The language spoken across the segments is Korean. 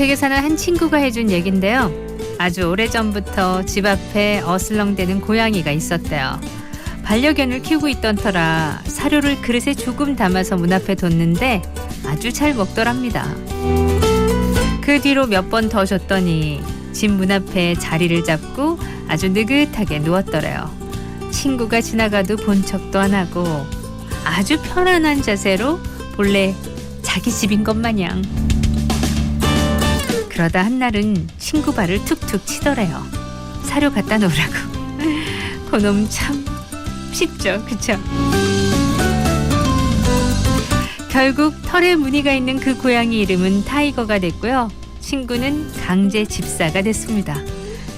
저택에 사는 한 친구가 해준 얘긴데요. 아주 오래전부터 집 앞에 어슬렁대는 고양이가 있었대요. 반려견을 키우고 있던 터라 사료를 그릇에 조금 담아서 문 앞에 뒀는데 아주 잘 먹더랍니다. 그 뒤로 몇 번 더 줬더니 집 문 앞에 자리를 잡고 아주 느긋하게 누웠더래요. 친구가 지나가도 본 척도 안 하고 아주 편안한 자세로 본래 자기 집인 것 마냥. 그러다 한날은 친구 발을 툭툭 치더래요. 사료 갖다 놓으라고. 그놈 참 쉽죠, 그쵸? 결국 털에 무늬가 있는 그 고양이 이름은 타이거가 됐고요. 친구는 강제 집사가 됐습니다.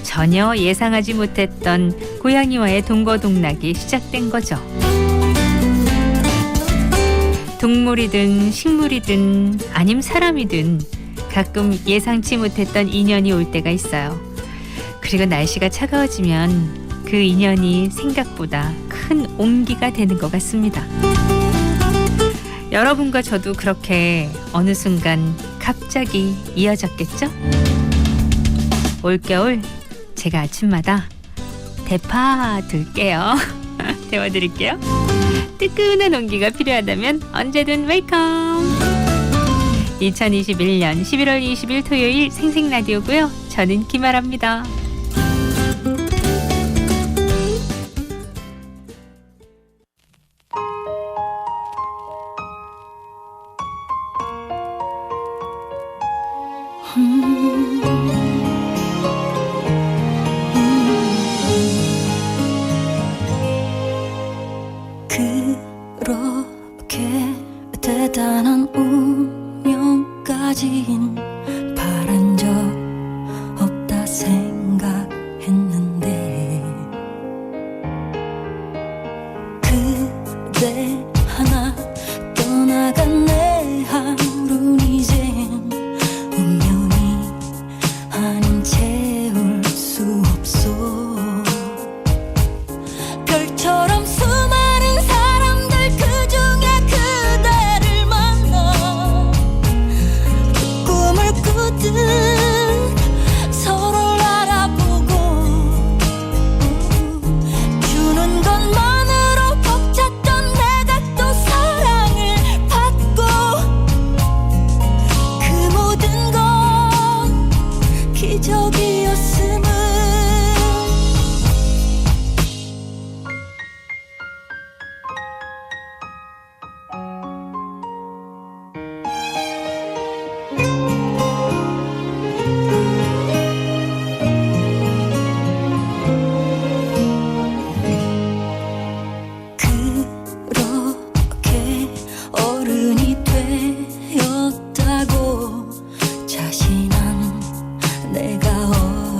전혀 예상하지 못했던 고양이와의 동거동락이 시작된 거죠. 동물이든 식물이든 아님 사람이든 가끔 예상치 못했던 인연이 올 때가 있어요. 그리고 날씨가 차가워지면 그 인연이 생각보다 큰 온기가 되는 것 같습니다. 여러분과 저도 그렇게 어느 순간 갑자기 이어졌겠죠? 올겨울 제가 아침마다 대파 들게요. 데워드릴게요. 뜨끈한 온기가 필요하다면 언제든 웰컴. 2021년 11월 20일 토요일 생생라디오고요. 저는 김아라입니다. 그렇게 대단한 운명까진 바란 적 없다 생각했는데 그대 하나 떠나간 내 하루는 이젠 운명이 아닌 채울 수 없어. 별처럼 수많은 사람들 그중에 그대를 만나 꿈을 꾸듯 서로를 알아보고 주는 것만으로 벅찼던 내가 또 사랑을 받고 그 모든 건 기적이었음을 그렇게 어른이 되었다고 자신한 내가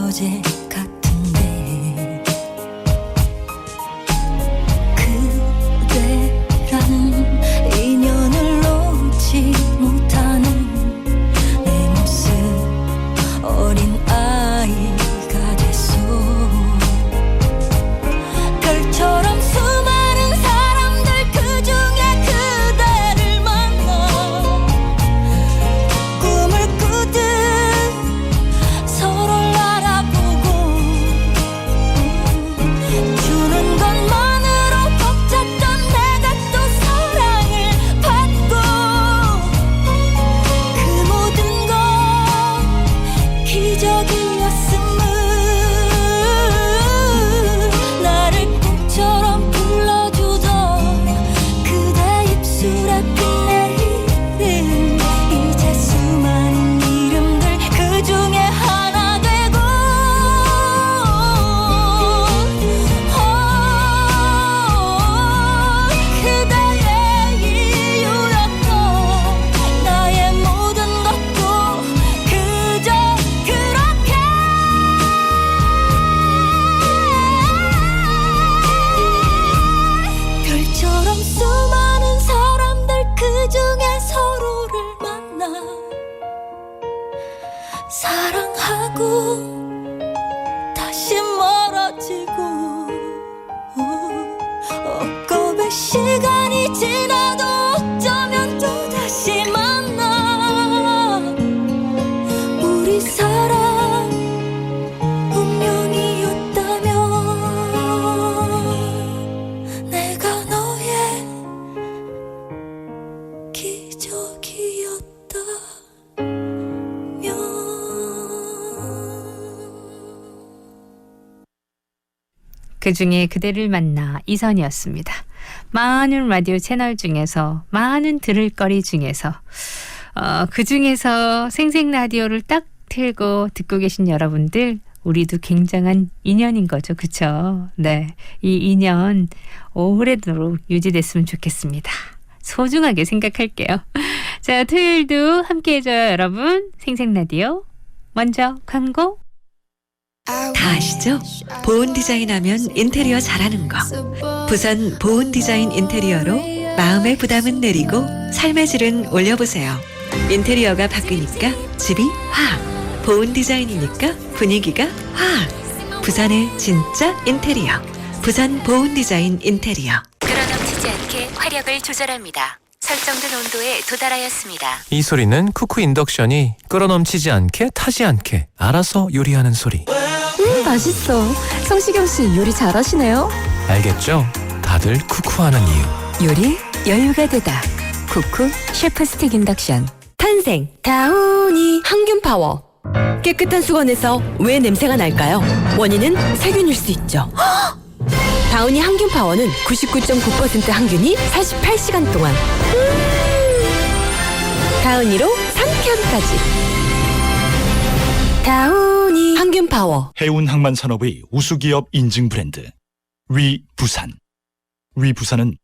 어제 같은데 그대라는 인연을 놓지 못하는 내 모습 어린 아이가 됐어. 별처럼 수많은 사람들 그중에 그대를 만나 꿈을 꾸듯 서로를 알아보고 주는 것만으로 벅찼던 내가 또 사랑을 받고 그 모든 건 기적이었음을 나를 꿈처럼 불러주던 그대 입술에 빛내리는 이제 수많은 이름들 그중에 하나 되고 그대의 이유였고 나의 모든 것도 그저 그렇게 별처럼 수많은 사람들 그중에 서로를 만나 사랑하고 다시 멀어지고 억겁의 시간이 지나도 어쩌면 또다시 만나 그중에 그대를 만나 이선이었습니다. 많은 라디오 채널 중에서 많은 들을 거리 중에서 그중에서 생생라디오를 딱 틀고 듣고 계신 여러분들 우리도 굉장한 인연인 거죠. 그렇죠? 네, 이 인연 오래도록 유지됐으면 좋겠습니다. 소중하게 생각할게요. 자, 토요일도 함께 해줘요 여러분. 생생라디오 먼저 광고. 다 아시죠? 보온 디자인하면 인테리어 잘하는 거. 부산 보온 디자인 인테리어로 마음의 부담은 내리고 삶의 질은 올려보세요. 인테리어가 바뀌니까 집이 확. 보온 디자인이니까 분위기가 확. 부산의 진짜 인테리어. 부산 보온 디자인 인테리어. 끌어넘치지 않게 화력을 조절합니다. 설정된 온도에 도달하였습니다. 이 소리는 쿠쿠 인덕션이 끌어넘치지 않게 타지 않게 알아서 요리하는 소리. 맛있어. 성시경 씨 요리 잘하시네요. 알겠죠? 다들 쿠쿠하는 이유. 요리 여유가 되다. 쿠쿠 셰프 스틱 인덕션. 탄생 다우니 항균 파워. 깨끗한 수건에서 왜 냄새가 날까요? 원인은 세균일 수 있죠. 다우니 항균 파워는 99.9% 항균이 48시간 동안 다우니로 상쾌함까지. 다우니 항균 파워. 해운 항만 산업의 우수기업 인증 브랜드 위부산. 위부산은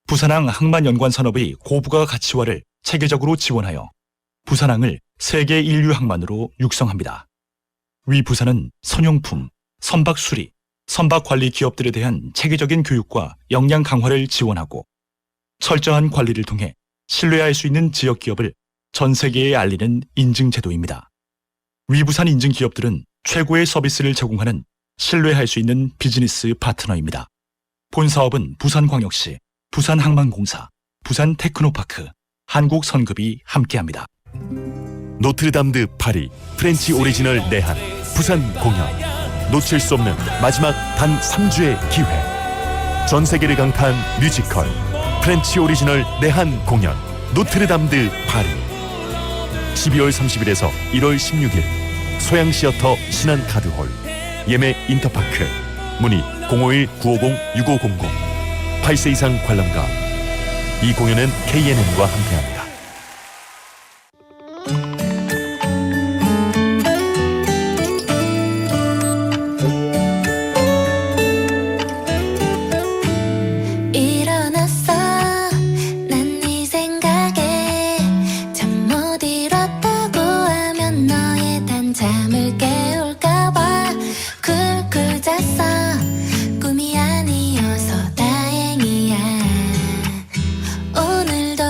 부산항 항만연관 산업의 고부가 가치화를 체계적으로 지원하여 부산항을 세계 인류 항만으로 육성합니다. 위부산은 선용품, 선박 수리, 선박 관리 기업들에 대한 체계적인 교육과 역량 강화를 지원하고 철저한 관리를 통해 신뢰할 수 있는 지역 기업을 전 세계에 알리는 인증 제도입니다. 위부산 인증 기업들은 최고의 서비스를 제공하는 신뢰할 수 있는 비즈니스 파트너입니다. 본 사업은 부산광역시, 부산항만공사, 부산테크노파크, 한국선급이 함께합니다. 노트르담드 파리 프렌치 오리지널 내한 부산 공연. 놓칠 수 없는 마지막 단 3주의 기회. 전 세계를 강타한 뮤지컬 프렌치 오리지널 내한 공연 노트르담드 파리. 12월 30일에서 1월 16일 소양시어터 신한카드홀. 예매 인터파크. 문의 051-950-6500. 8세 이상 관람가. 이 공연은 KNN과 함께합니다. 일어났어 난 네 생각에 잠 못 이뤘다고 하면 너의 단잠을 깨울까봐 쿨쿨 잤어. 꿈이 아니어서 다행이야. 오늘도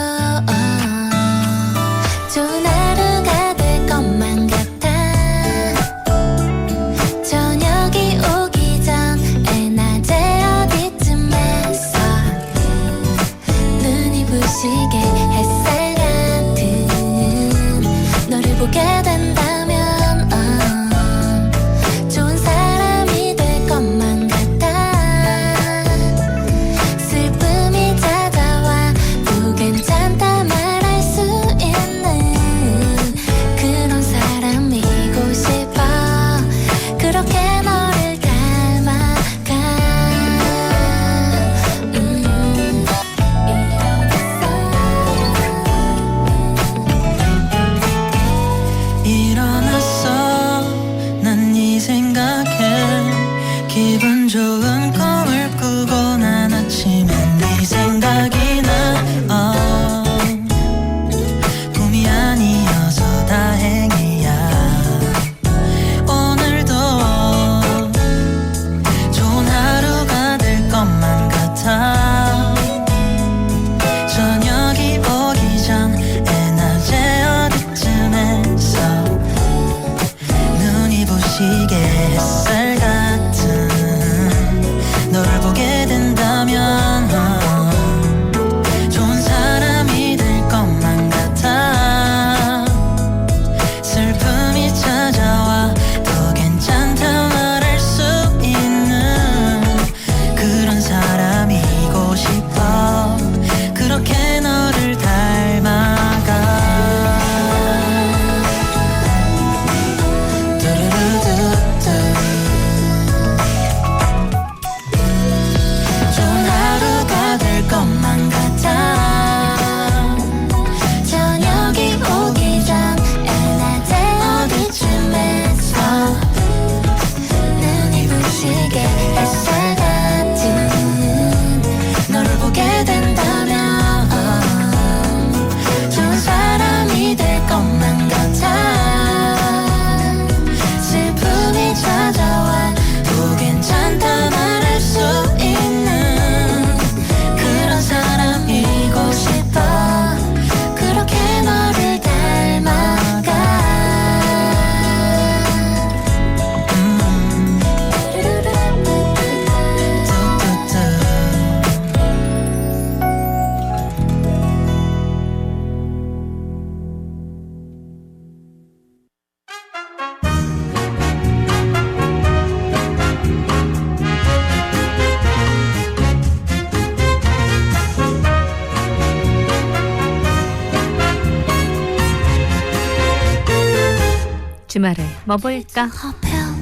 주말을 뭐 볼까? rappelle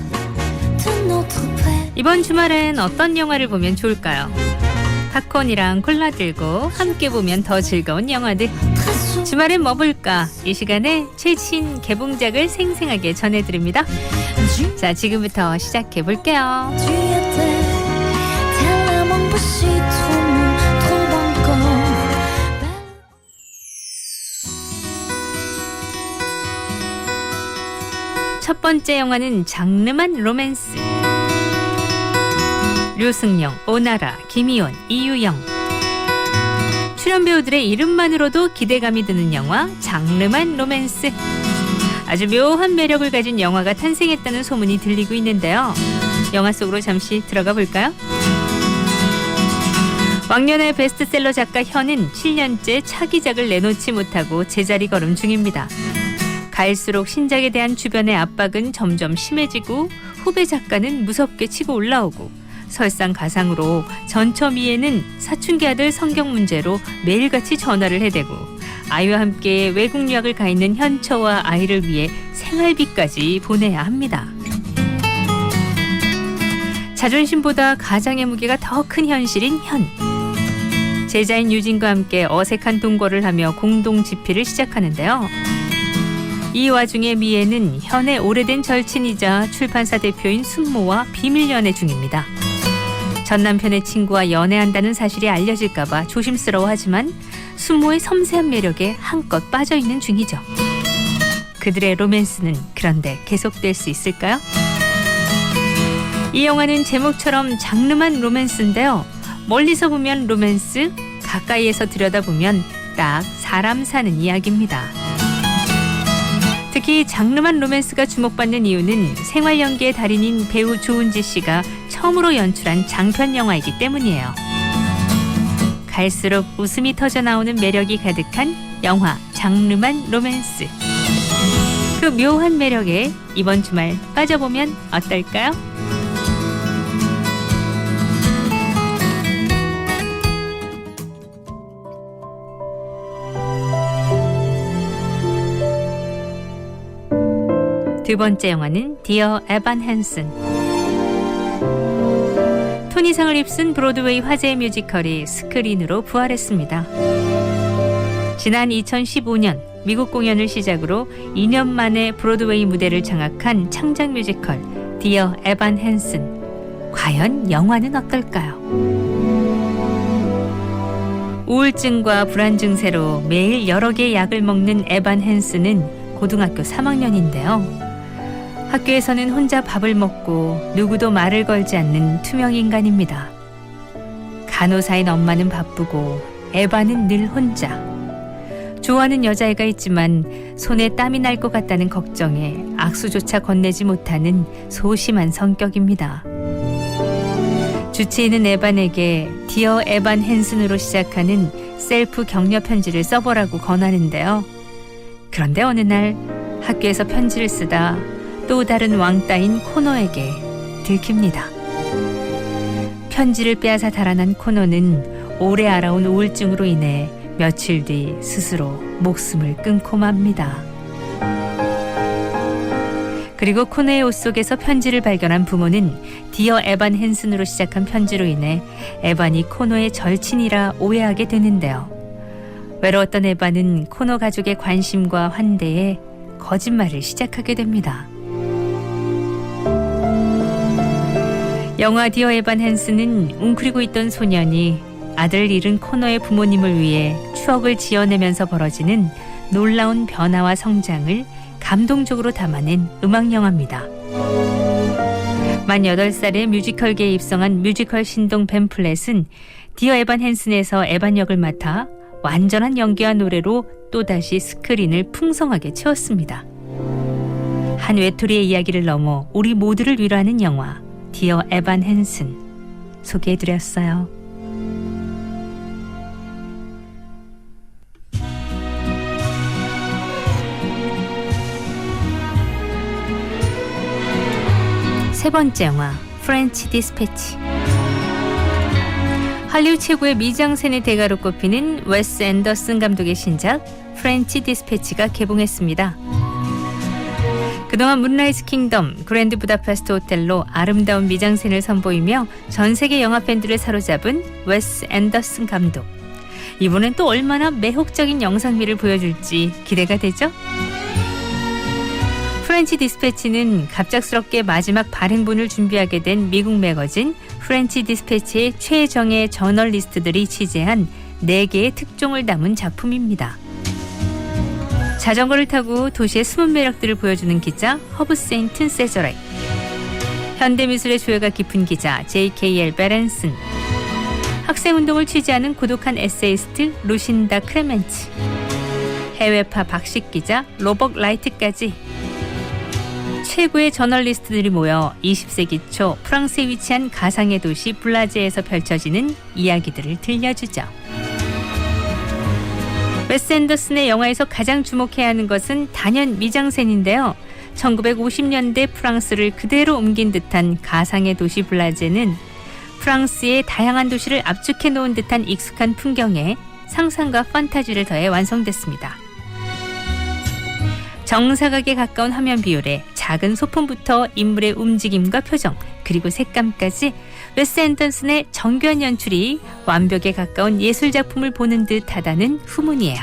de notre paix. 이번 주말엔 어떤 영화를 보면 좋을까요? 팝콘이랑 콜라 들고 함께 보면 더 즐거운 영화들. Très souvent, 주말엔 뭐 볼까? 이 시간에 최신 개봉작을 생생하게 전해드립니다. 자, 지금부터 시작해 볼게요. tu étais tellement bouché, trop encore. 첫 번째 영화는 장르만 로맨스. 류승룡, 오나라, 김희원, 이유영. 출연 배우들의 이름만으로도 기대감이 드는 영화 장르만 로맨스. 아주 묘한 매력을 가진 영화가 탄생했다는 소문이 들리고 있는데요. 영화 속으로 잠시 들어가 볼까요? 왕년의 베스트셀러 작가 현은 7년째 차기작을 내놓지 못하고 제자리 걸음 중입니다. 갈수록 신작에 대한 주변의 압박은 점점 심해지고 후배 작가는 무섭게 치고 올라오고 설상가상으로 전처미에는 사춘기 아들 성경 문제로 매일같이 전화를 해대고 아이와 함께 외국 유학을 가 있는 현처와 아이를 위해 생활비까지 보내야 합니다. 자존심보다 가장의 무게가 더 큰 현실인 현. 제자인 유진과 함께 어색한 동거를 하며 공동 집필을 시작하는데요. 이 와중에 미애는 현의 오래된 절친이자 출판사 대표인 순모와 비밀 연애 중입니다. 전 남편의 친구와 연애한다는 사실이 알려질까봐 조심스러워하지만 순모의 섬세한 매력에 한껏 빠져있는 중이죠. 그들의 로맨스는 그런데 계속될 수 있을까요? 이 영화는 제목처럼 장르만 로맨스인데요. 멀리서 보면 로맨스, 가까이에서 들여다보면 딱 사람 사는 이야기입니다. 특히 장르만 로맨스가 주목받는 이유는 생활 연기의 달인인 배우 조은지 씨가 처음으로 연출한 장편 영화이기 때문이에요. 갈수록 웃음이 터져 나오는 매력이 가득한 영화 장르만 로맨스. 그 묘한 매력에 이번 주말 빠져보면 어떨까요? 두 번째 영화는 디어 에반 헨슨. 토니상을 휩쓴 브로드웨이 화제의 뮤지컬이 스크린으로 부활했습니다. 지난 2015년 미국 공연을 시작으로 2년 만에 브로드웨이 무대를 장악한 창작 뮤지컬 디어 에반 헨슨. 과연 영화는 어떨까요? 우울증과 불안 증세로 매일 여러 개의 약을 먹는 에반 헨슨은 고등학교 3학년인데요. 학교에서는 혼자 밥을 먹고 누구도 말을 걸지 않는 투명 인간입니다. 간호사인 엄마는 바쁘고 에바는 늘 혼자. 좋아하는 여자애가 있지만 손에 땀이 날 것 같다는 걱정에 악수조차 건네지 못하는 소심한 성격입니다. 주치의는 에반에게 디어 에반 헨슨으로 시작하는 셀프 격려 편지를 써보라고 권하는데요. 그런데 어느 날 학교에서 편지를 쓰다 또 다른 왕따인 코노에게 들킵니다. 편지를 빼앗아 달아난 코노는 오래 알아온 우울증으로 인해 며칠 뒤 스스로 목숨을 끊고 맙니다. 그리고 코노의 옷 속에서 편지를 발견한 부모는 디어 에반 헨슨으로 시작한 편지로 인해 에반이 코노의 절친이라 오해하게 되는데요. 외로웠던 에반은 코노 가족의 관심과 환대에 거짓말을 시작하게 됩니다. 영화 디어 에반 헨슨은 웅크리고 있던 소년이 아들을 잃은 코노의 부모님을 위해 추억을 지어내면서 벌어지는 놀라운 변화와 성장을 감동적으로 담아낸 음악영화입니다. 만 8살에 뮤지컬계에 입성한 뮤지컬 신동 벤 플랫은 디어 에반 헨슨에서 에반 역을 맡아 완전한 연기와 노래로 또다시 스크린을 풍성하게 채웠습니다. 한 외톨이의 이야기를 넘어 우리 모두를 위로하는 영화 디어 에반 헨슨 소개해드렸어요. 세 번째 영화 프렌치 디스패치. 할리우드 최고의 미장센의 대가로 꼽히는 웨스 앤더슨 감독의 신작 프렌치 디스패치가 개봉했습니다. 그동안 문라이즈 킹덤, 그랜드 부다페스트 호텔로 아름다운 미장센을 선보이며 전 세계 영화 팬들을 사로잡은 웨스 앤더슨 감독. 이번엔 또 얼마나 매혹적인 영상미를 보여줄지 기대가 되죠? 프렌치 디스패치는 갑작스럽게 마지막 발행본을 준비하게 된 미국 매거진 프렌치 디스패치의 최정예 저널리스트들이 취재한 4개의 특종을 담은 작품입니다. 자전거를 타고 도시의 숨은 매력들을 보여주는 기자 허브 세인트 세저렉, 현대미술의 조예가 깊은 기자 J.K.L. 베렌슨, 학생운동을 취재하는 고독한 에세이스트 루신다 크레멘츠, 해외파 박식 기자 로벅 라이트까지 최고의 저널리스트들이 모여 20세기 초 프랑스에 위치한 가상의 도시 블라제에서 펼쳐지는 이야기들을 들려주죠. 웨스 앤더슨의 영화에서 가장 주목해야 하는 것은 단연 미장센인데요. 1950년대 프랑스를 그대로 옮긴 듯한 가상의 도시 블라제는 프랑스의 다양한 도시를 압축해 놓은 듯한 익숙한 풍경에 상상과 판타지를 더해 완성됐습니다. 정사각에 가까운 화면 비율에 작은 소품부터 인물의 움직임과 표정, 그리고 색감까지 웨스 앤더슨의 정교한 연출이 완벽에 가까운 예술작품을 보는 듯하다는 후문이에요.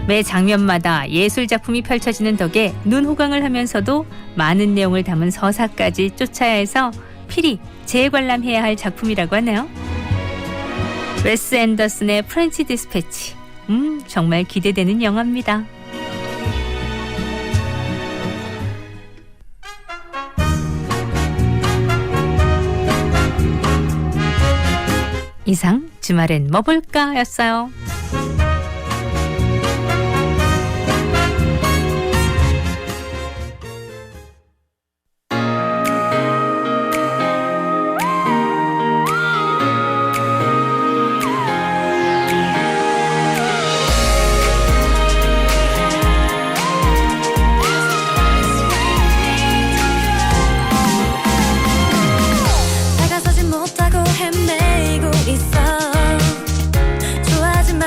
매 장면마다 예술작품이 펼쳐지는 덕에 눈호강을 하면서도 많은 내용을 담은 서사까지 쫓아야 해서 필히 재관람해야 할 작품이라고 하네요. 웨스 앤더슨의 프렌치 디스패치, 정말 기대되는 영화입니다. 이상 주말엔 뭐 볼까 였어요. 다가서지 못하고 헤매고 있어. 좋아하지만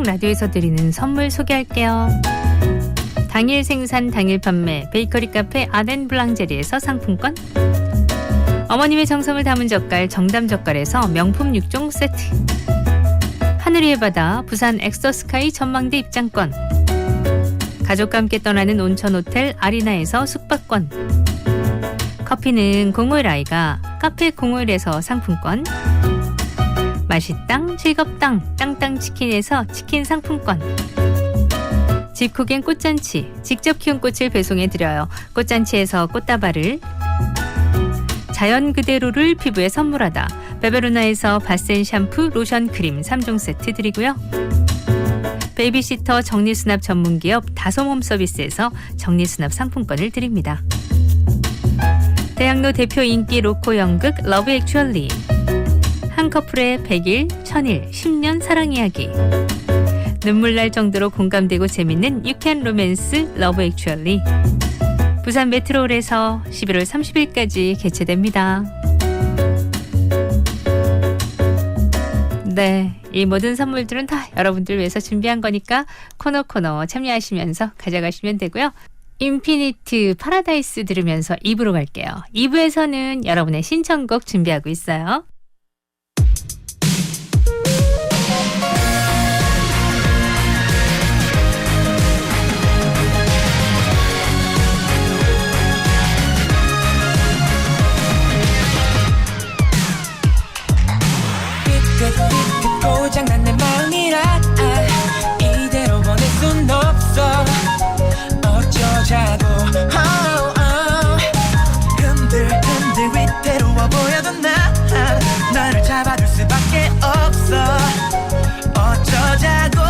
생방 라디오에서 드리는 선물 소개할게요. 당일 생산 당일 판매 베이커리 카페 아덴블랑제리에서 상품권, 어머님의 정성을 담은 젓갈 정담젓갈에서 명품 6종 세트, 하늘 위의 바다 부산 엑서스카이 전망대 입장권, 가족과 함께 떠나는 온천 호텔 아리나에서 숙박권, 커피는 공물아이가 카페 공물에서 상품권, 맛있당 즐겁당 땅땅치킨에서 치킨 상품권, 집콕엔 꽃잔치 직접 키운 꽃을 배송해드려요. 꽃잔치에서 꽃다발을, 자연 그대로를 피부에 선물하다 베베루나에서 바센 샴푸 로션 크림 3종 세트 드리고요. 베이비시터 정리수납 전문기업 다솜홈 서비스에서 정리수납 상품권을 드립니다. 대학로 대표 인기 로코 연극 러브 액츄얼리, 한 커플의 100일, 1000일, 10년 사랑 이야기, 눈물 날 정도로 공감되고 재밌는 유쾌한 로맨스 러브 액츄얼리, 부산 메트로홀에서 11월 30일까지 개최됩니다. 네, 이 모든 선물들은 다 여러분들 위해서 준비한 거니까 코너 참여하시면서 가져가시면 되고요. 인피니트 파라다이스 들으면서 2부로 갈게요. 2부에서는 여러분의 신청곡 준비하고 있어요. 고장난 내 마음이라 이대로 보낼 순 없어. 어쩌자고 흔들 위태로워 보여도 나를 잡아줄 수밖에 없어. 어쩌자고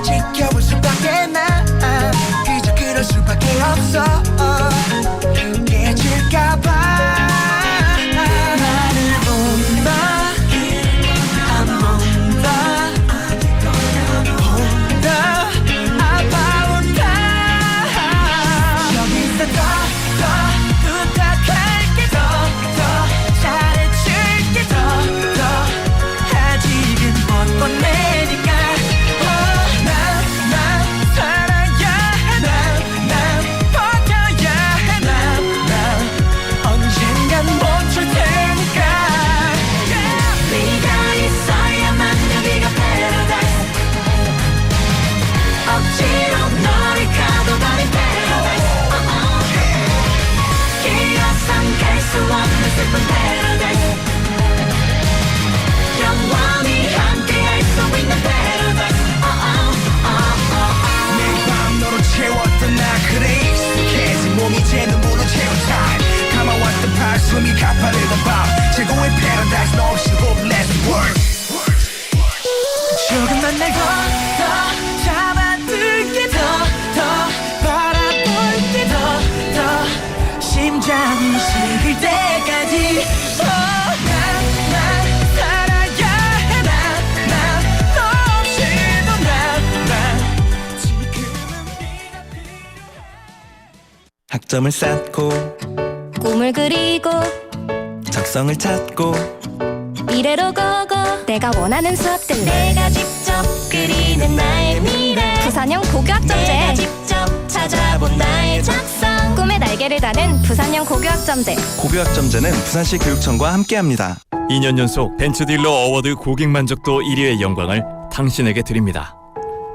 지켜볼 수밖에 그저 그럴 수밖에 없어. 깨질까봐 나를 본다 안 본다 본다 아파온다. 여기서 더 부탁할게 더 잘해줄게 더 아직은 못 보내니까. 숨이 가파르던 밤 최고의 패러다이스 너 없이 hopeless world. 조금만 날 더 잡아둘게 더 바라볼게 더 심장이 식을 때까지. 난 살아야 해 난 너 없이도 난 지금은 네가 필요해. 학점을 쌓고 꿈을 그리고 적성을 찾고 미래로 고고 내가 원하는 수업들 내가 직접 그리는 나의 미래 부산형 고교학점제 내가 직접 찾아본 나의 적성 꿈의 날개를 다는 부산형 고교학점제. 고교학점제는 부산시 교육청과 함께합니다. 2년 연속 벤츠딜러 어워드 고객 만족도 1위의 영광을 당신에게 드립니다.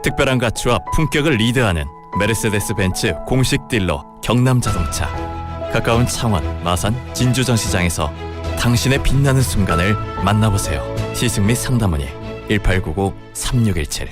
특별한 가치와 품격을 리드하는 메르세데스 벤츠 공식 딜러 경남자동차. 가까운 창원, 마산, 진주 전 시장에서 당신의 빛나는 순간을 만나보세요. 시승 및 상담 문의 1899-3617.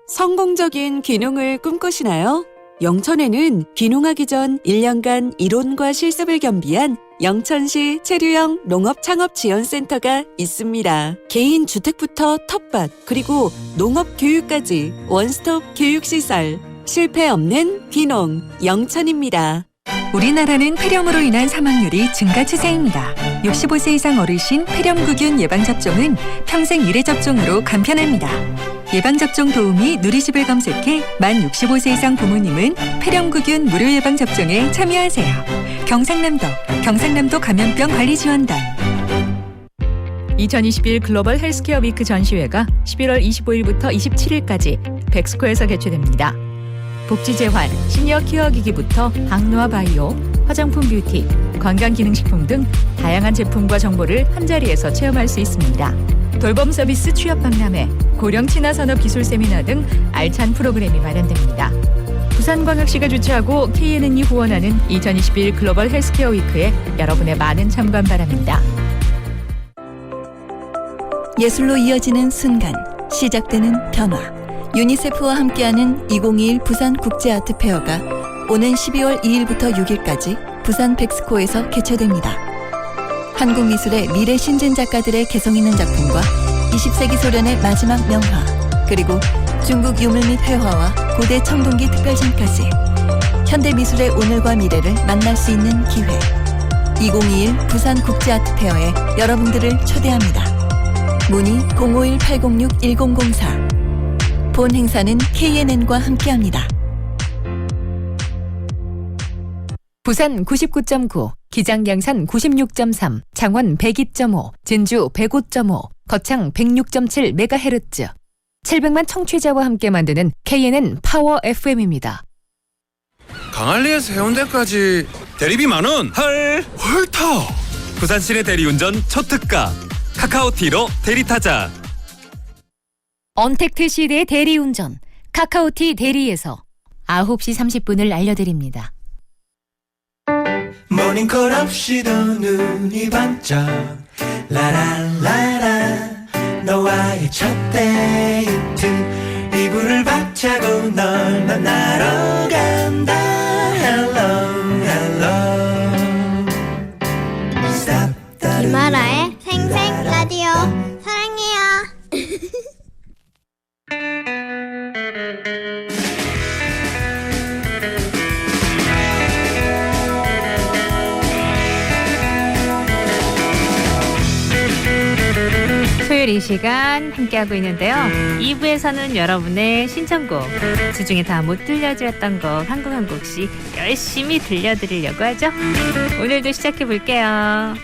성공적인 귀농을 꿈꾸시나요? 영천에는 귀농하기 전 1년간 이론과 실습을 겸비한 영천시 체류형 농업창업지원센터가 있습니다. 개인 주택부터 텃밭 그리고 농업 교육까지 원스톱 교육시설. 실패 없는 귀농 영천입니다. 우리나라는 폐렴으로 인한 사망률이 증가 추세입니다. 65세 이상 어르신 폐렴구균 예방접종은 평생 1회 접종으로 간편합니다. 예방접종 도우미 누리집을 검색해 만 65세 이상 부모님은 폐렴구균 무료 예방접종에 참여하세요. 경상남도 감염병관리지원단. 2021 글로벌 헬스케어 위크 전시회가 11월 25일부터 27일까지 백스코에서 개최됩니다. 복지재활, 시니어 케어기기부터 항노화 바이오, 화장품 뷰티, 건강기능식품 등 다양한 제품과 정보를 한자리에서 체험할 수 있습니다. 돌봄 서비스 취업 박람회, 고령 친화 산업 기술 세미나 등 알찬 프로그램이 마련됩니다. 부산광역시가 주최하고 KNN이 후원하는 2021 글로벌 헬스케어 위크에 여러분의 많은 참관 바랍니다. 예술로 이어지는 순간, 시작되는 변화. 유니세프와 함께하는 2021 부산 국제아트페어가 오는 12월 2일부터 6일까지 부산 백스코에서 개최됩니다. 한국 미술의 미래 신진 작가들의 개성 있는 작품과 20세기 소련의 마지막 명화, 그리고 중국 유물 및 회화와 고대 청동기 특별전까지 현대 미술의 오늘과 미래를 만날 수 있는 기회. 2021 부산 국제아트페어에 여러분들을 초대합니다. 문의 051-806-1004. 본 행사는 KNN과 함께합니다. 부산 99.9, 기장양산 96.3, 창원 102.5, 진주 105.5, 거창 106.7MHz. 700만 청취자와 함께 만드는 KNN 파워 FM입니다. 강한리에서 해운대까지 대리비 10,000원. 헐, 헐타. 부산 시내 대리운전 초특가. 카카오티로 대리타자. 언택트 시대의 대리운전, 카카오티 대리에서 9시 30분을 알려드립니다. 모닝콜 없이도 눈이 반짝 라라라라 너와의 첫 데이트 이불을 박차고 널 만나러 간다 Hello Hello Stop 김아라의 생생 라디오 사랑해요. 토요일 이 시간 함께하고 있는데요. 2부에서는 여러분의 신청곡, 주중에 다 못 들려드렸던 곡 한 곡 한 곡씩 열심히 들려드리려고 하죠. 오늘도 시작해 볼게요.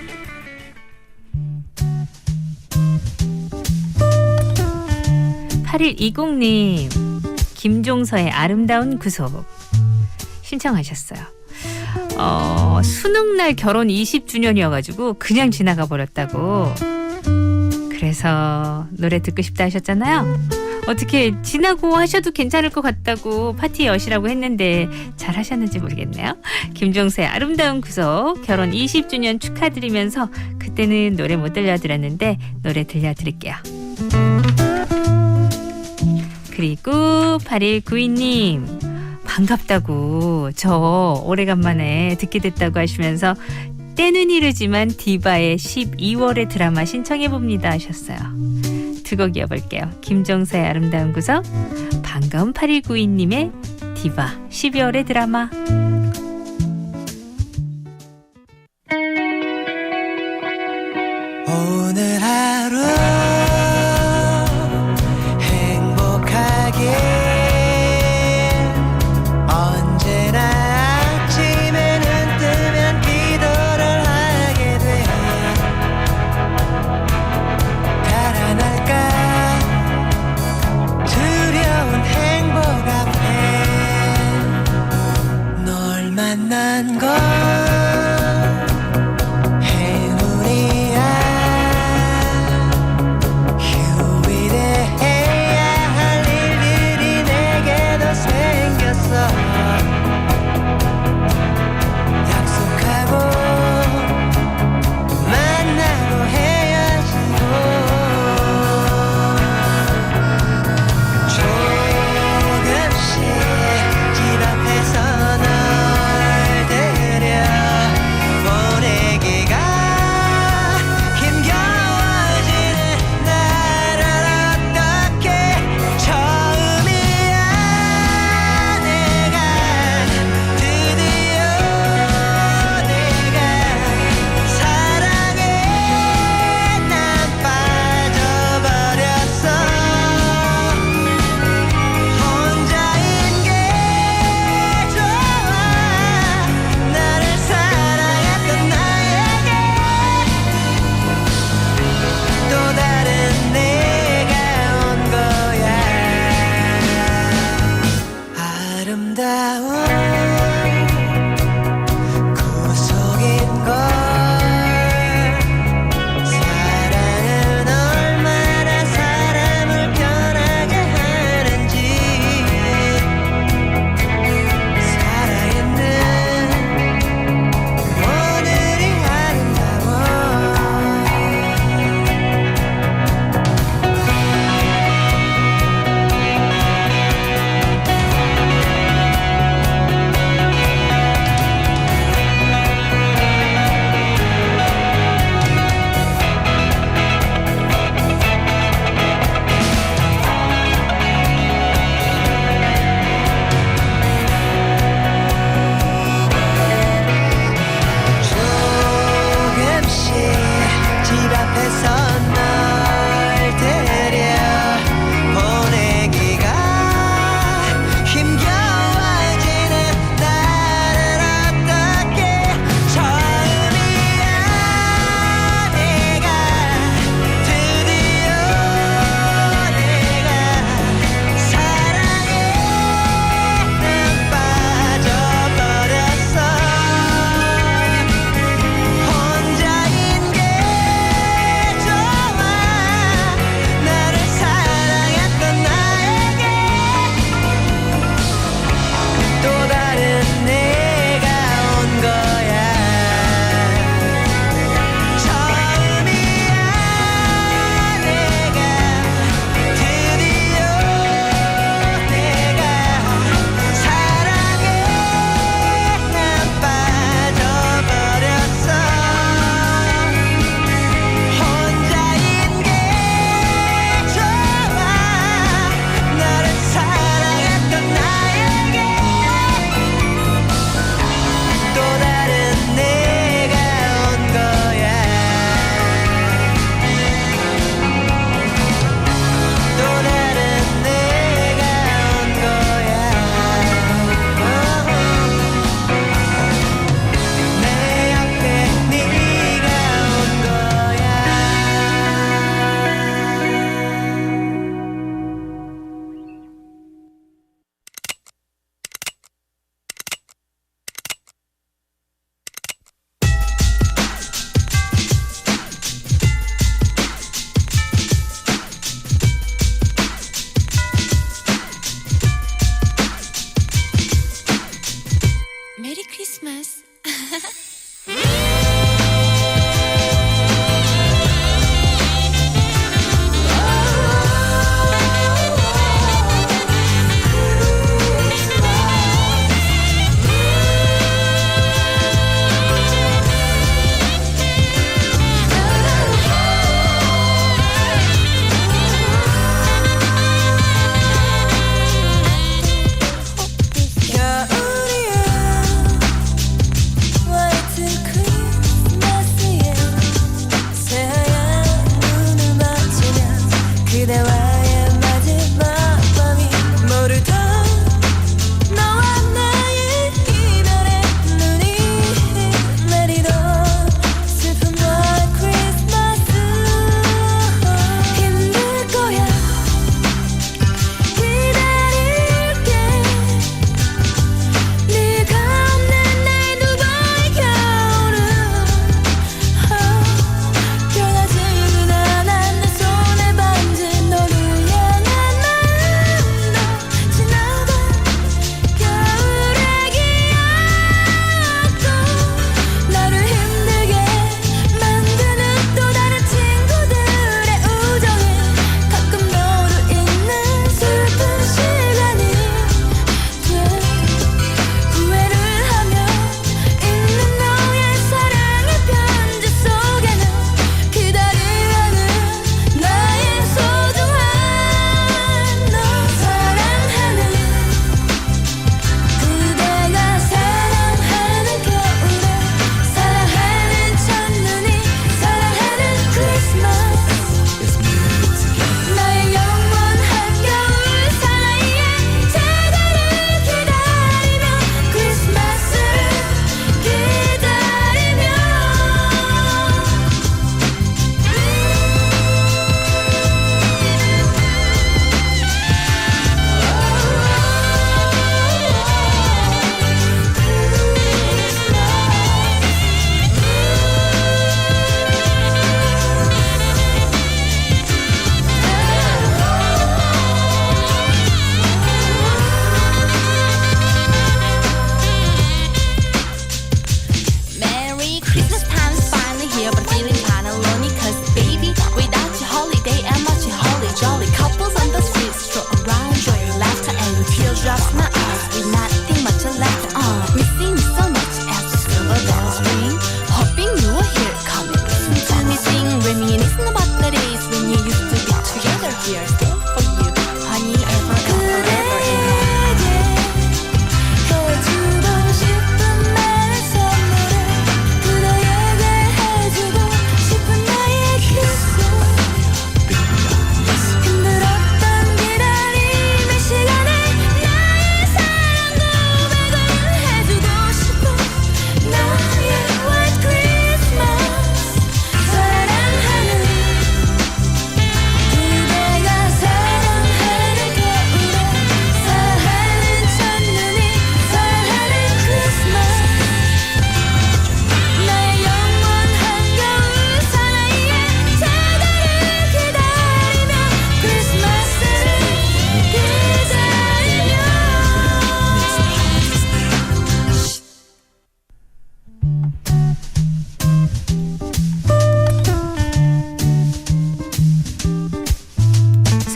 (8120님) 김종서의 아름다운 구속 신청하셨어요. 수능날 결혼 20주년이어가지고 그냥 지나가 버렸다고. 그래서 노래 듣고 싶다 하셨잖아요. 어떻게 지나고 하셔도 괜찮을 것 같다고 파티 여시라고 했는데 잘 하셨는지 모르겠네요. 김종서의 아름다운 구속 결혼 20주년 축하드리면서 그때는 노래 못 들려드렸는데 노래 들려드릴게요. 그리고 8192님 반갑다고 저 오래간만에 듣게 됐다고 하시면서 때는 이르지만 디바의 12월의 드라마 신청해봅니다 하셨어요. 두 곡 이어볼게요. 김종서의 아름다운 구석, 반가운 8192님의 디바 12월의 드라마. 오늘 하루 행복하게 언제나 아침에 눈 뜨면 기도를 하게 돼 달아날까 두려운 행복 앞에 널 만난 건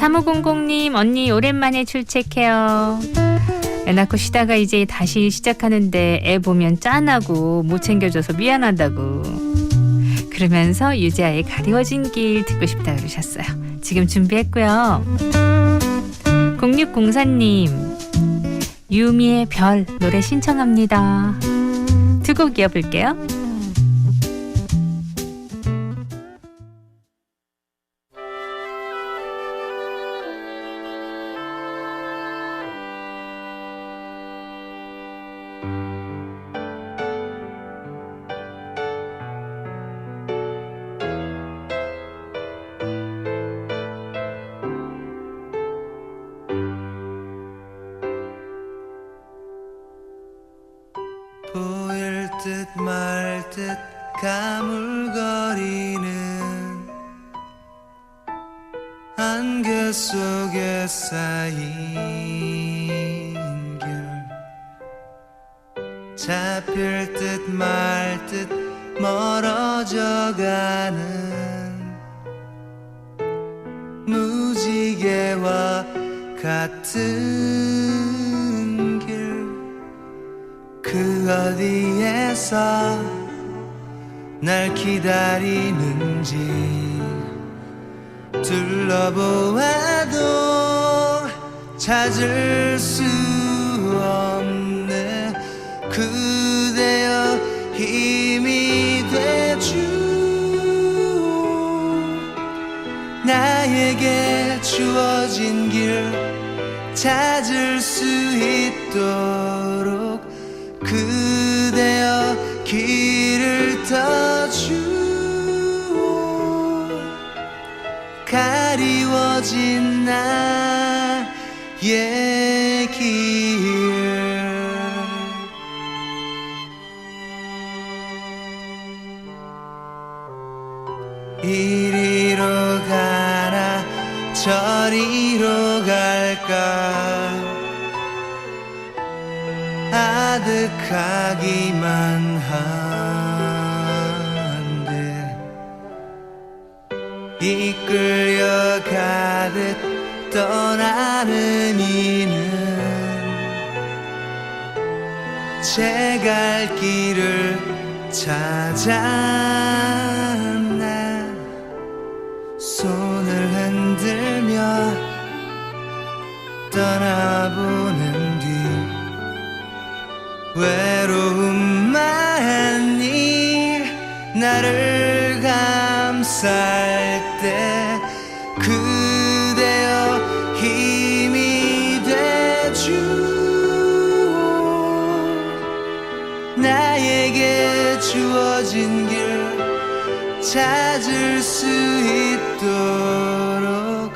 3500님, 언니 오랜만에 출첵해요. 애 낳고 쉬다가 이제 다시 시작하는데 애 보면 짠하고 못 챙겨줘서 미안하다고 그러면서 유재하의 가리워진 길 듣고 싶다 그러셨어요. 지금 준비했고요. 0604님, 유미의 별 노래 신청합니다. 두 곡 이어볼게요. 보일 듯 말 듯 가물거리는 안개 속에 쌓인 길 잡힐 듯 말 듯 멀어져 가는 무지개와 같은 길 그 어디에서 날 기다리는지 둘러보아도 찾을 수 없네 그대여 힘이 되주 나에게 주어진 길 찾을 수 있도록 그대여 길을 터주오 가리워진 나의 길 이리로 가나 저리로 갈까 아득하기만 한데 이끌려 가듯 떠나는 이는 제 갈 길을 찾았나 손을 흔들며 떠나보는 뒤 외로움만이 나를 감쌀 때 그대여 힘이 되주 나에게 주어진 길 찾을 수 있도록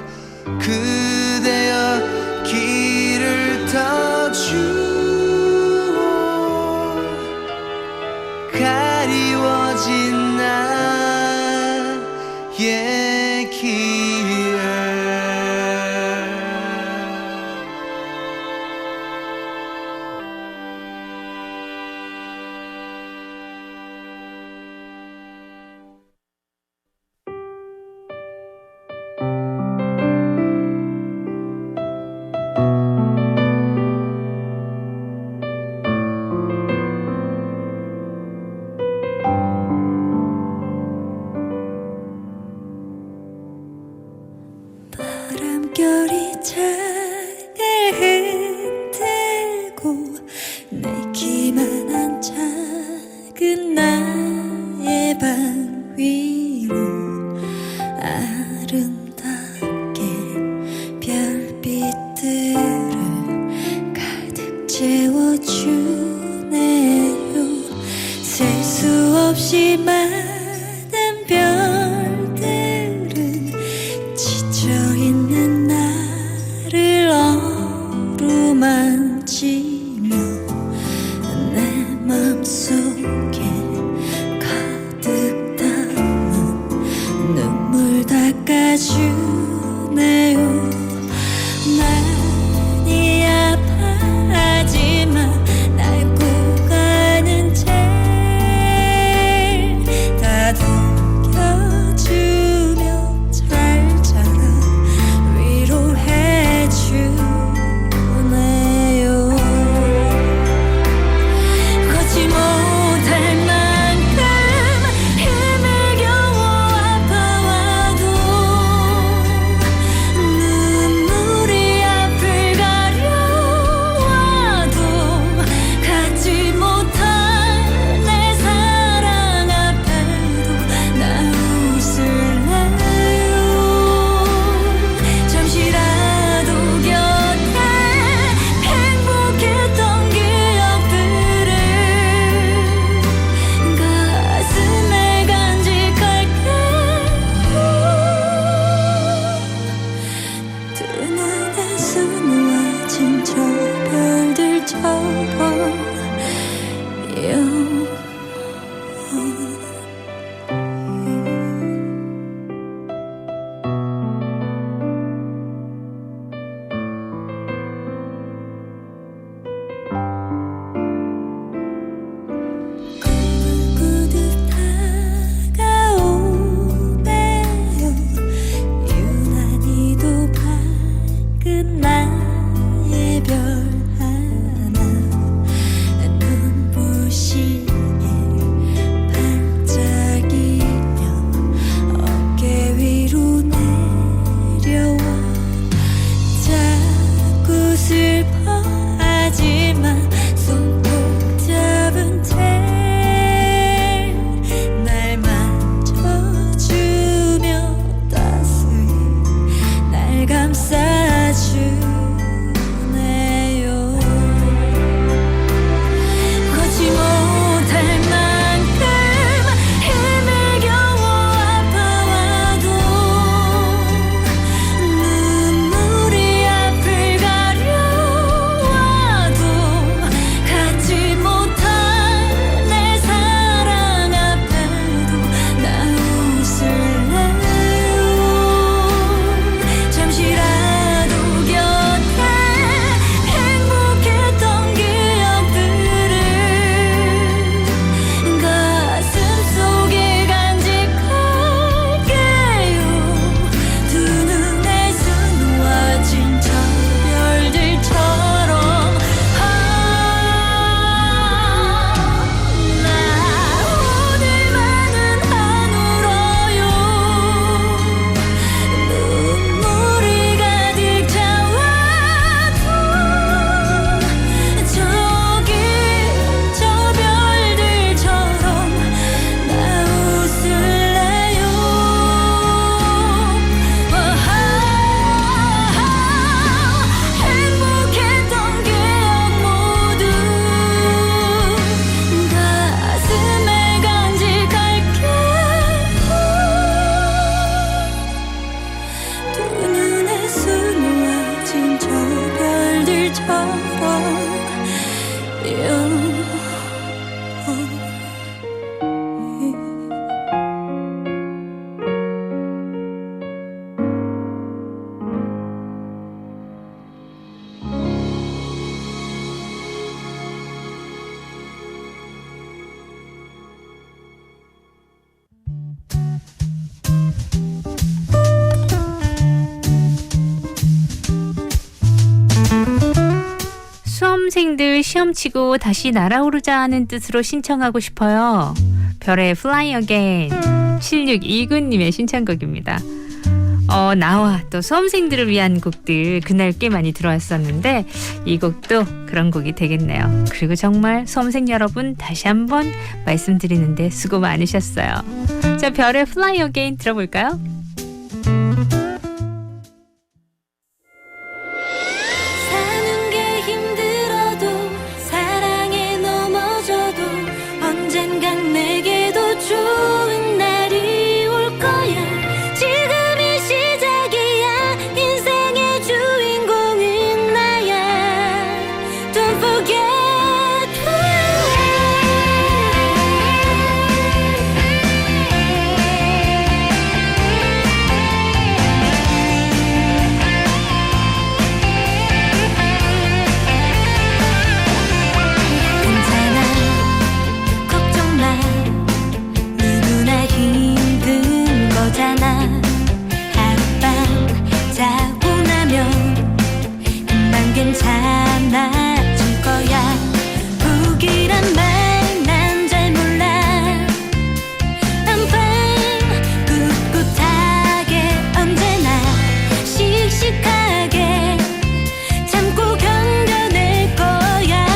그대여 길을 터주오 가리워진 나의 길 바람결이 창을 흔들고 낡기만한 작은 나의 방 위로 아름답게 별빛들을 가득 채워주네요 셀 수 없이 많은 별들은 지쳐있는 나를 어루만지며 내 맘속에 가득 담은 눈물 닦아주네요 많이 아파하지만 날고 가는 제일 다 수험생들 시험 치고 다시 날아오르자는 뜻으로 신청하고 싶어요. 별의 Fly Again 7629님의 신청곡입니다. 나와 또 수험생들을 위한 곡들 그날 꽤 많이 들어왔었는데 이 곡도 그런 곡이 되겠네요. 그리고 정말 수험생 여러분 다시 한번 말씀드리는데 수고 많으셨어요. 자, 별의 Fly Again 들어볼까요? 사는 게 힘들어도 사랑에 넘어져도 언젠간 내게도 좋은 날이 올 거야. 지금이 시작이야. 인생의 주인공은 나야. Don't forget 괜찮아질 거야. 포기란 말 난 잘 몰라. I'm fine. 꿋꿋하게 언제나 씩씩하게 참고 견뎌낼 거야.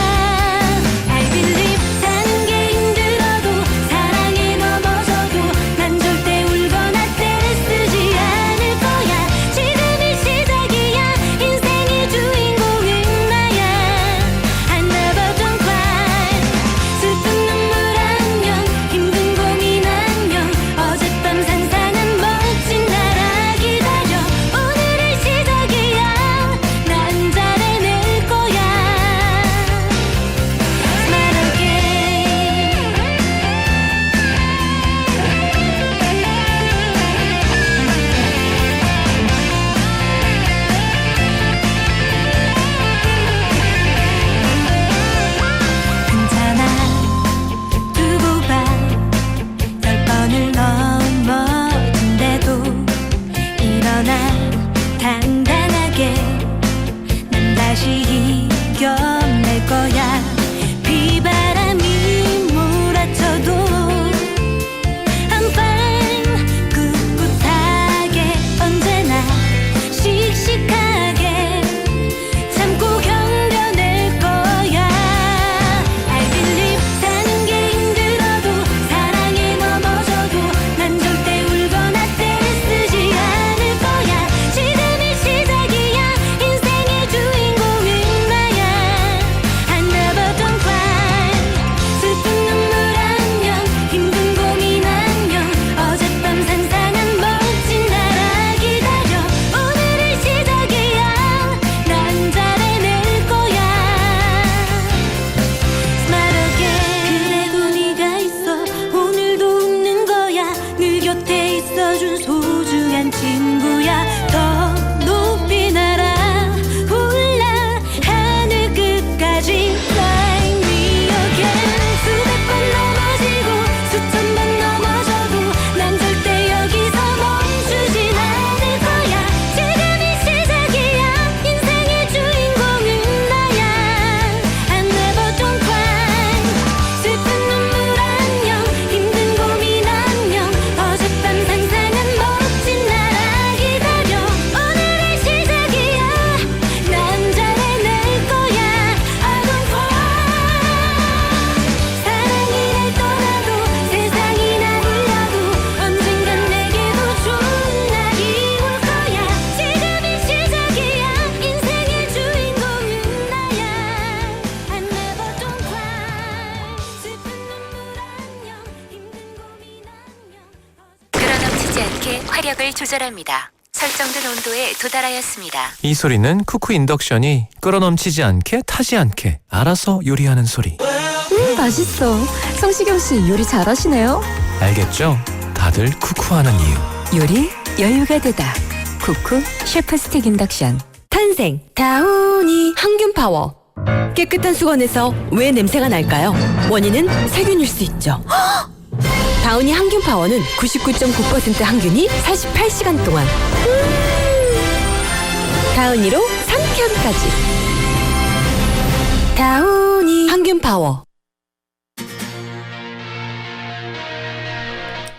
I believe 사는 게 힘들어도 사랑에 넘어져도 난 절대 울거나 떼를 쓰지 않을 거야. 지금이 시작이야. 인생의 주인공 당당하게 난 다시 이겨낼 거야. 비바람이 몰아쳐도 I'm fine. 꿋꿋하게 언제나 씩씩하게 참고 견뎌낼 거야. I believe 사는 게 힘들어도 사랑에 넘어져도 난 절대 울거나 떼를 쓰지 않을 거야. 지금이 시작이야. 인생의 주인공은 나야. I never don't cry. 슬픈 눈물 안녕. 힘든 고민 안녕. 어젯밤 상상한 멋진 나라 기다려. 오늘이 시작이야. 난 잘해낼 거야. Smile again. 그래도 네가 있어. 오늘도 웃는 거야. 늘 곁에 있어준 소중한 친구야. 더 높이 날아 올라 하늘 끝까지 Fly me again. 수백 번 넘어지고 수천 번 넘어져도 난 절대 여기서 멈추진 않을 거야. 지금이 시작이야. 인생의 주인공은 나야. I never don't cry. 슬픈 눈물 안녕. 힘든 고민 안녕. 어젯밤 상상한 멋진 나라 기다려. 오늘이 시작이야. 난 잘해낼 거야. I don't cry. 사랑이 날 떠나도 세상이 날 울려도 언젠간 내게도 좋은 날이 올 거야. 지금이 시작이야. 인생의 주인공은 나야. I never don't cry. 슬픈 눈물 안녕. 힘든 고민 안녕. 끌어넘치지 않게 화력을 조절합니다. 설정된 온도에 도달하였습니다. 이 소리는 쿠쿠 인덕션이 끌어넘치지 않게 타지 않게 알아서 요리하는 소리. 맛있어. 성시경 씨 요리 잘하시네요. 알겠죠? 다들 쿠쿠하는 이유. 요리 여유가 되다. 쿠쿠 셰프 스틱 인덕션. 탄생 다우니 항균 파워. 깨끗한 수건에서 왜 냄새가 날까요? 원인은 세균일 수 있죠. 다우니 항균 파워는 99.9% 항균이 48시간 동안 다우니로 상쾌함까지. 다우니 항균파워.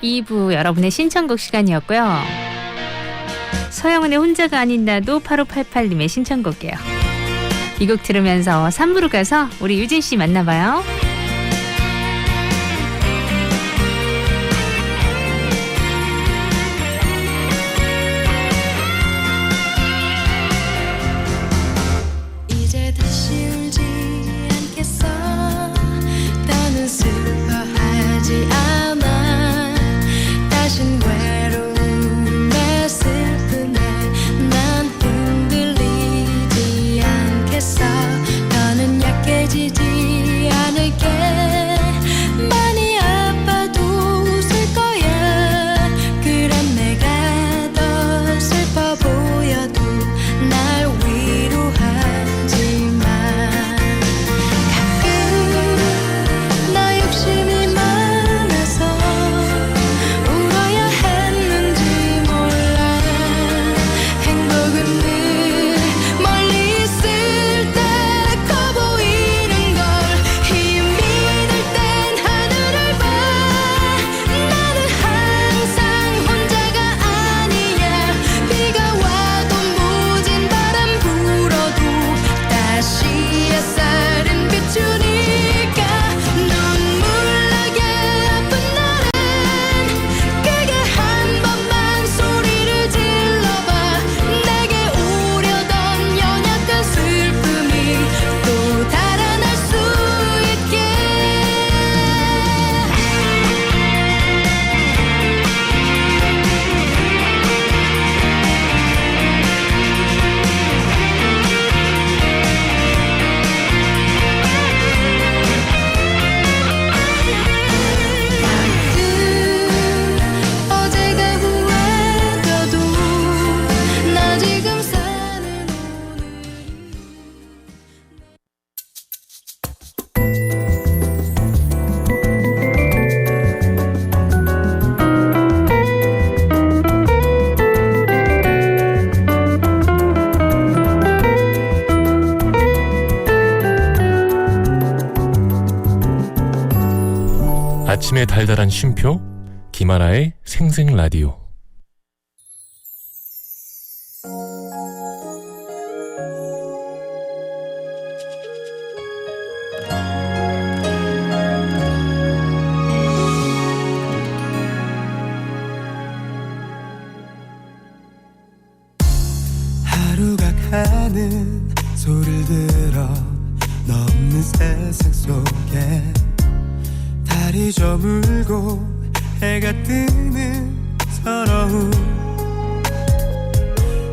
2부 여러분의 신청곡 시간이었고요. 서영은의 혼자가 아닌 나도 8588님의 신청곡이에요. 이 곡 들으면서 3부로 가서 우리 유진 씨 만나봐요. 이제 다시 울지 않겠어. 더는 슬퍼하지 않아. 다신 외로움에 슬픔에 난 흔들리지 않겠어. 더는 약해지지 않을게. 많이 아파도 웃을 거야. 그럼 내가 더 슬퍼 보여도 날 위로하지만 가끔 나 욕심이 많아서 울어야 했는지 몰라. 행복은 늘 멀리 있을 때 커 보이는 걸. 힘이 들 땐 하늘을 봐. 나는 항상 혼자가 아니야. 비가 와도 모진 바람 불어도 다시 햇살은 비추니까. 눈물 나게 아픈 날엔 크게 한 번만 소리를 질러봐. 내게 오려던 연약한 슬픔이 또 달아날 수 있게. 어제가 후회돼도 나 지금 사는 아침의 달달한 쉼표 김하나의 생생 라디오. 하루가 가는 소리를 들어 넘는 세상 속에 달이 저물고 해가 뜨는 서러움.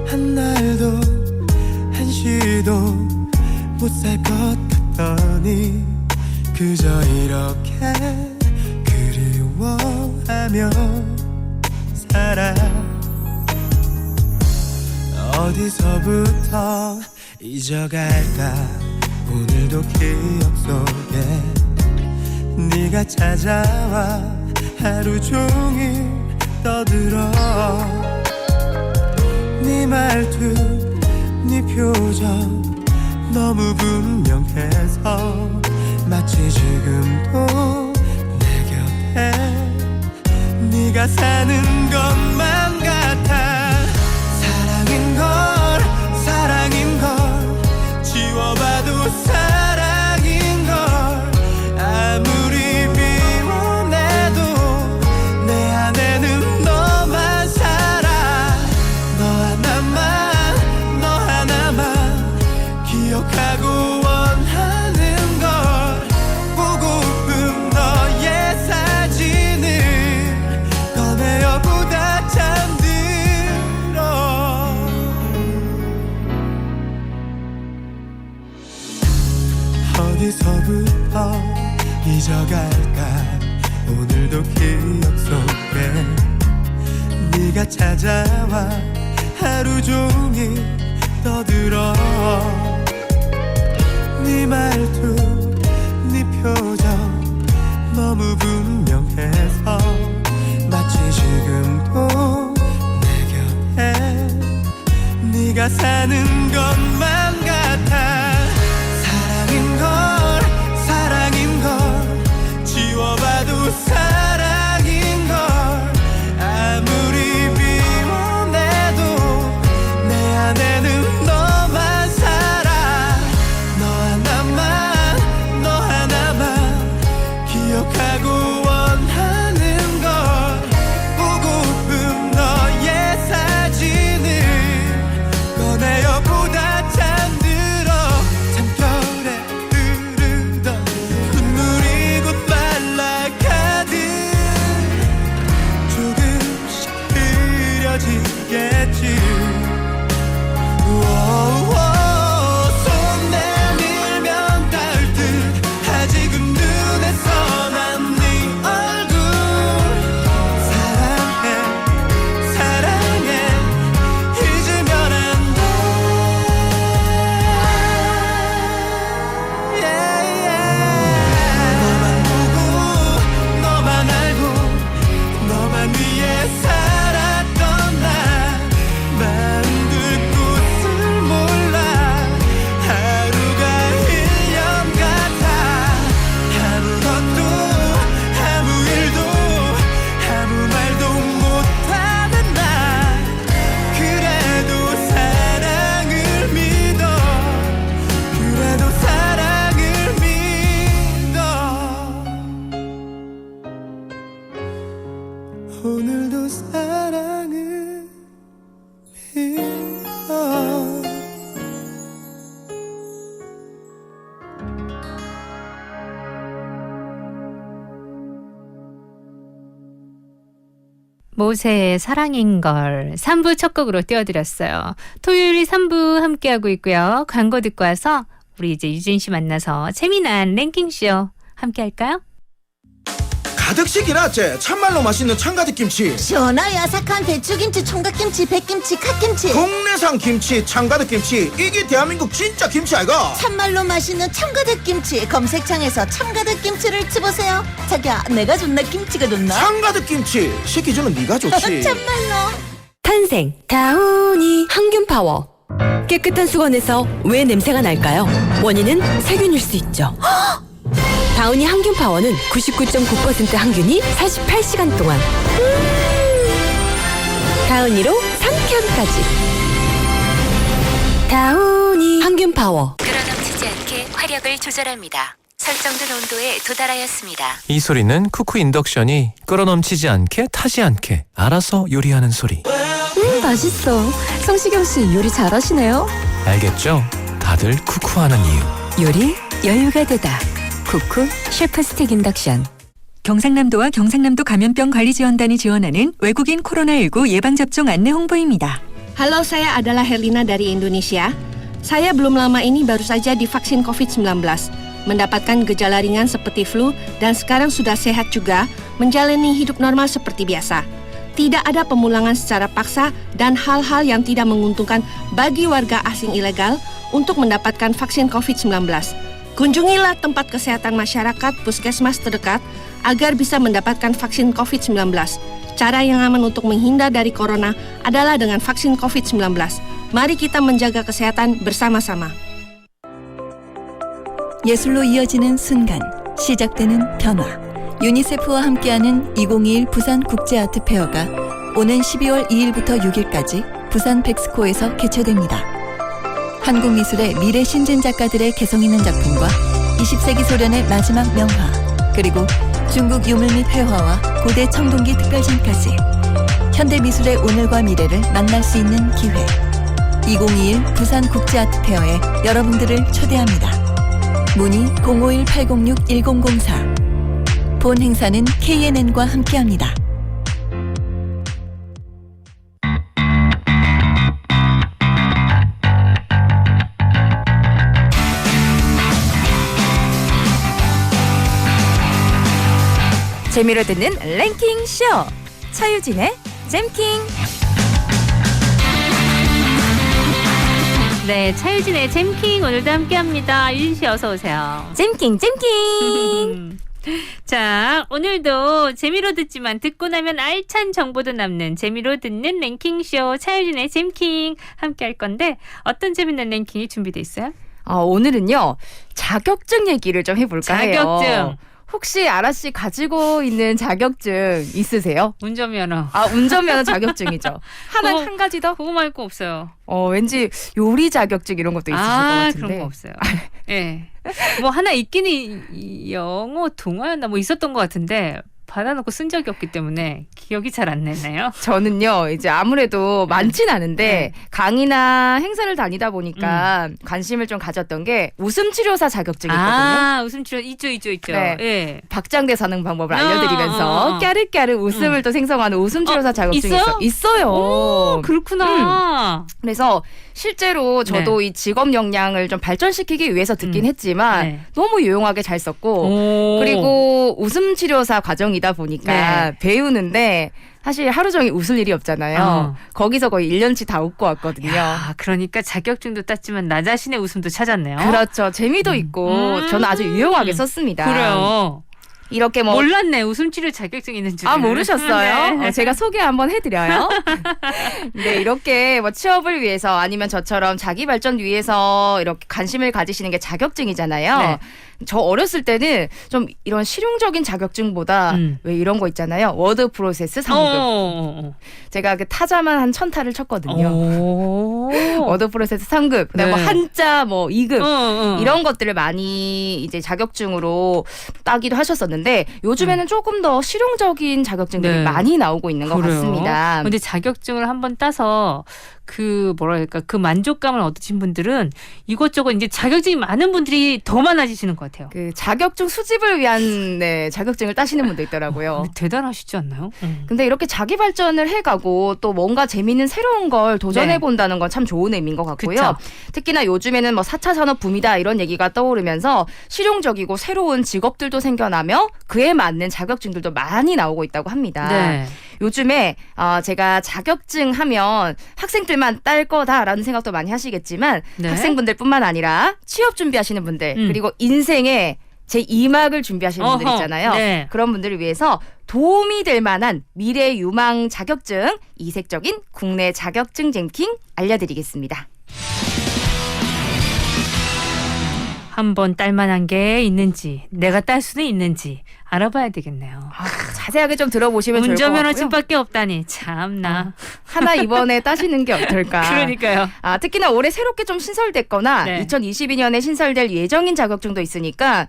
한 날도 한시도 못 살 것 같더니 그저 이렇게 그리워하며 살아. 어디서부터 잊어갈까. 오늘도 기억 속에 네가 찾아와 하루 종일 떠들어. 네 말투 네 표정 너무 분명해서 마치 지금도 내 곁에 네가 사는 것만 같아. 사랑인 걸 지워봐도 사랑인 걸. 아무리 미워내도 내 안에는 너만 살아. 너 하나만 기억하고 원하는 걸. 보고픈 너의 사진을 꺼내어보다 잠들어. 어디서부터 잊어갈까. 오늘도 기억 속에 네가 찾아와 하루 종일 떠들어. 네 말투 네 표정 너무 분명해서 마치 지금도 내 곁에 네가 사는 것만 같아. 사랑인 걸 오늘도 사랑을 믿어. 모세의 사랑인걸 3부 첫 곡으로 띄워드렸어요. 토요일 3부 함께하고 있고요. 광고 듣고 와서 우리 이제 유진 씨 만나서 재미난 랭킹쇼 함께할까요? 가득씩 일어났지. 참말로 맛있는 참가득김치, 시원하고 아삭한 배추김치, 총각김치, 백김치, 갓김치, 국내산 김치, 참가득김치. 이게 대한민국 진짜 김치 아이가? 참말로 맛있는 참가득김치. 검색창에서 참가득김치를 쳐보세요. 자기야, 내가 좋나 김치가 좋나? 참가득김치 시키주는 네가 좋지. 참말로. 탄생 다우니 항균파워. 깨끗한 수건에서 왜 냄새가 날까요? 원인은 세균일 수 있죠. 다우니 항균파워는 99.9% 항균이 48시간 동안 다우니로 상쾌함까지. 다우니 항균파워. 끓어넘치지 않게 화력을 조절합니다. 설정된 온도에 도달하였습니다. 이 소리는 쿠쿠 인덕션이 끓어넘치지 않게 타지 않게 알아서 요리하는 소리. 맛있어. 성시경 씨 요리 잘하시네요. 알겠죠? 다들 쿠쿠하는 이유. 요리 여유가 되다. 쿠쿠 셰프 스틱 인덕션. 경상남도와 경상남도 감염병 관리지원단이 지원하는 외국인 코로나19 예방접종 안내 홍보입니다. Halo, saya adalah Herlina dari Indonesia. Saya belum lama ini baru saja divaksin COVID-19, mendapatkan gejala ringan seperti flu dan sekarang sudah sehat juga, menjalani hidup normal seperti biasa. Tidak ada pemulangan secara paksa dan hal-hal yang tidak menguntungkan bagi warga asing ilegal untuk mendapatkan vaksin COVID-19. Kunjungilah tempat kesehatan masyarakat puskesmas terdekat agar bisa mendapatkan vaksin COVID-19. Cara yang aman untuk menghindar dari corona adalah dengan vaksin COVID-19. Mari kita menjaga kesehatan bersama-sama. 예술로 이어지는 순간, 시작되는 변화. 유니세프와 함께하는 2021 부산 국제아트 페어가 오는 12월 2일부터 6일까지 부산 백스코에서 개최됩니다. 한국 미술의 미래 신진 작가들의 개성 있는 작품과 20세기 소련의 마지막 명화, 그리고 중국 유물 및 회화와 고대 청동기 특별전까지 현대 미술의 오늘과 미래를 만날 수 있는 기회. 2021 부산 국제아트 페어에 여러분들을 초대합니다. 문의 051-806-1004. 본 행사는 KNN과 함께합니다. 재미로 듣는 랭킹쇼 차유진의 잼킹. 네, 차유진의 잼킹 오늘도 함께합니다. 유진 씨 어서 오세요. 잼킹 잼킹. 자, 오늘도 재미로 듣지만 듣고 나면 알찬 정보도 남는 재미로 듣는 랭킹쇼 차유진의 잼킹 함께할 건데 어떤 재밌는 랭킹이 준비돼 있어요? 오늘은요 자격증 얘기를 좀 해볼까 해요. 자격증. 혹시 아라 씨 가지고 있는 자격증 있으세요? 운전면허. 운전면허 자격증이죠. 한 가지 더? 그거 말고 없어요. 왠지 요리 자격증 이런 것도 있으실 것 같은데. 그런 거 없어요. 예. 뭐 하나 있기는 영어 동화였나 뭐 있었던 것 같은데 받아놓고 쓴 적이 없기 때문에 기억이 잘 안 나네요. 저는요 이제 아무래도 많진 않은데 강의나 행사를 다니다 보니까 관심을 좀 가졌던 게 웃음치료사 자격증이거든요. 웃음치료 있죠. 네. 예. 박장대 사는 방법을 알려드리면서 까르까르 웃음을 또 생성하는 웃음치료사 자격증이 있어요. 오, 그렇구나. 그래서 실제로 저도 이 직업 역량을 좀 발전시키기 위해서 듣긴 했지만 너무 유용하게 잘 썼고 그리고 웃음치료사 과정이다 보니까 배우는데 사실 하루 종일 웃을 일이 없잖아요. 거기서 거의 1년치 다 웃고 왔거든요. 그러니까 자격증도 땄지만 나 자신의 웃음도 찾았네요. 그렇죠. 재미도 있고 저는 아주 유용하게 썼습니다. 그래요. 이렇게 몰랐네. 웃음치료 자격증 있는 줄. 모르셨어요? 네. 제가 소개 한번 해드려요. 네, 이렇게 뭐 취업을 위해서 아니면 저처럼 자기 발전 위해서 이렇게 관심을 가지시는 게 자격증이잖아요. 저 어렸을 때는 좀 이런 실용적인 자격증보다 왜 이런 거 있잖아요. 워드 프로세스 3급. 제가 그 타자만 한 1000타를 쳤거든요. 워드 프로세스 3급. 그다음에 뭐 한자 뭐 2급. 이런 것들을 많이 이제 자격증으로 따기도 하셨었는데 요즘에는 조금 더 실용적인 자격증들이 많이 나오고 있는 것 같습니다. 근데 자격증을 한번 따서 그 뭐랄까 그 만족감을 얻으신 분들은 이것저것 이제 자격증이 많은 분들이 더 많아지시는 것 같아요. 그 자격증 수집을 위한 자격증을 따시는 분도 있더라고요. 대단하시지 않나요? 근데 이렇게 자기 발전을 해가고 또 뭔가 재미있는 새로운 걸 도전해 본다는 건 참 좋은 의미인 것 같고요. 그쵸? 특히나 요즘에는 뭐 4차 산업 붐이다 이런 얘기가 떠오르면서 실용적이고 새로운 직업들도 생겨나며 그에 맞는 자격증들도 많이 나오고 있다고 합니다. 네. 요즘에 제가 자격증 하면 학생들만 딸 거다라는 생각도 많이 하시겠지만 학생분들뿐만 아니라 취업 준비하시는 분들 그리고 인생에 제2막을 준비하시는 분들 있잖아요. 그런 분들을 위해서 도움이 될 만한 미래 유망 자격증, 이색적인 국내 자격증 랭킹 알려드리겠습니다. 한번 딸만한 게 있는지 내가 딸 수는 있는지 알아봐야 되겠네요. 자세하게 좀 들어보시면 좋을 것 같고요. 운전면허증밖에 없다니 참나. 하나 이번에 따시는 게 어떨까. 그러니까요. 특히나 올해 새롭게 좀 신설됐거나 2022년에 신설될 예정인 자격증도 있으니까